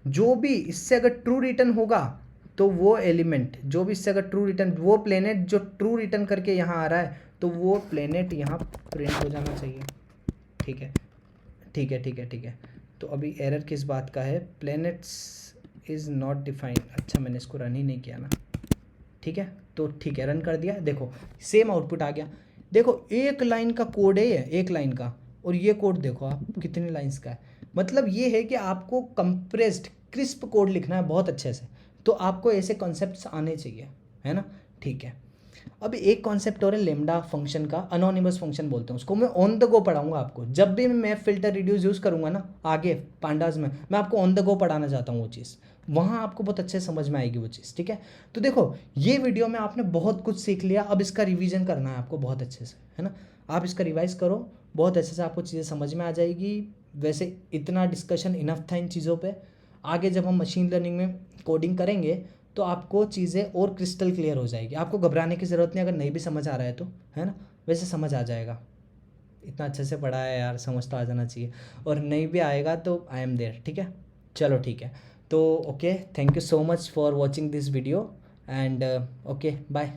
जो भी इससे अगर ट्रू रिटर्न होगा तो वो एलिमेंट, जो भी इससे अगर ट्रू रिटर्न, वो प्लेनेट जो ट्रू रिटर्न करके यहाँ आ रहा है, तो वो प्लेनेट यहाँ प्रिंट हो जाना चाहिए, ठीक है। तो अभी एरर किस बात का है, प्लेनेट्स इज़ नॉट डिफाइंड। अच्छा मैंने इसको रन ही नहीं किया ना, ठीक है, तो ठीक है रन कर दिया। देखो सेम आउटपुट आ गया। देखो एक लाइन का कोड है ये, एक लाइन का, और ये कोड देखो आप कितनी लाइंस का है। मतलब ये है कि आपको कंप्रेस्ड क्रिस्प कोड लिखना है बहुत अच्छे से, तो आपको ऐसे कॉन्सेप्ट्स आने चाहिए, है ना, ठीक है। अब एक कॉन्सेप्ट और है लेमडा फंक्शन का, अनोनिमस फंक्शन बोलते हैं उसको, मैं ऑन द गो पढ़ाऊंगा आपको। जब भी मैं फिल्टर रिड्यूस यूज़ करूंगा ना आगे पांडास में, मैं आपको ऑन द गो पढ़ाना चाहता हूँ वो चीज़, वहाँ आपको बहुत अच्छे समझ में आएगी वो चीज़, ठीक है। तो देखो ये वीडियो में आपने बहुत कुछ सीख लिया, अब इसका रिवीजन करना है आपको बहुत अच्छे से, है ना। आप इसका रिवाइज करो बहुत अच्छे से, आपको चीज़ें समझ में आ जाएगी। वैसे इतना डिस्कशन इनफ था इन चीज़ों पे, आगे जब हम मशीन लर्निंग में कोडिंग करेंगे तो आपको चीज़ें और क्रिस्टल क्लियर हो जाएगी। आपको घबराने की ज़रूरत नहीं, अगर नहीं भी समझ आ रहा है तो, है ना, वैसे समझ आ जाएगा। इतना अच्छे से पढ़ा है यार, समझ तो आ जाना चाहिए, और नहीं भी आएगा तो आई एम देयर, ठीक है। चलो ठीक है, तो okay, thank you so much for watching this video, and okay bye.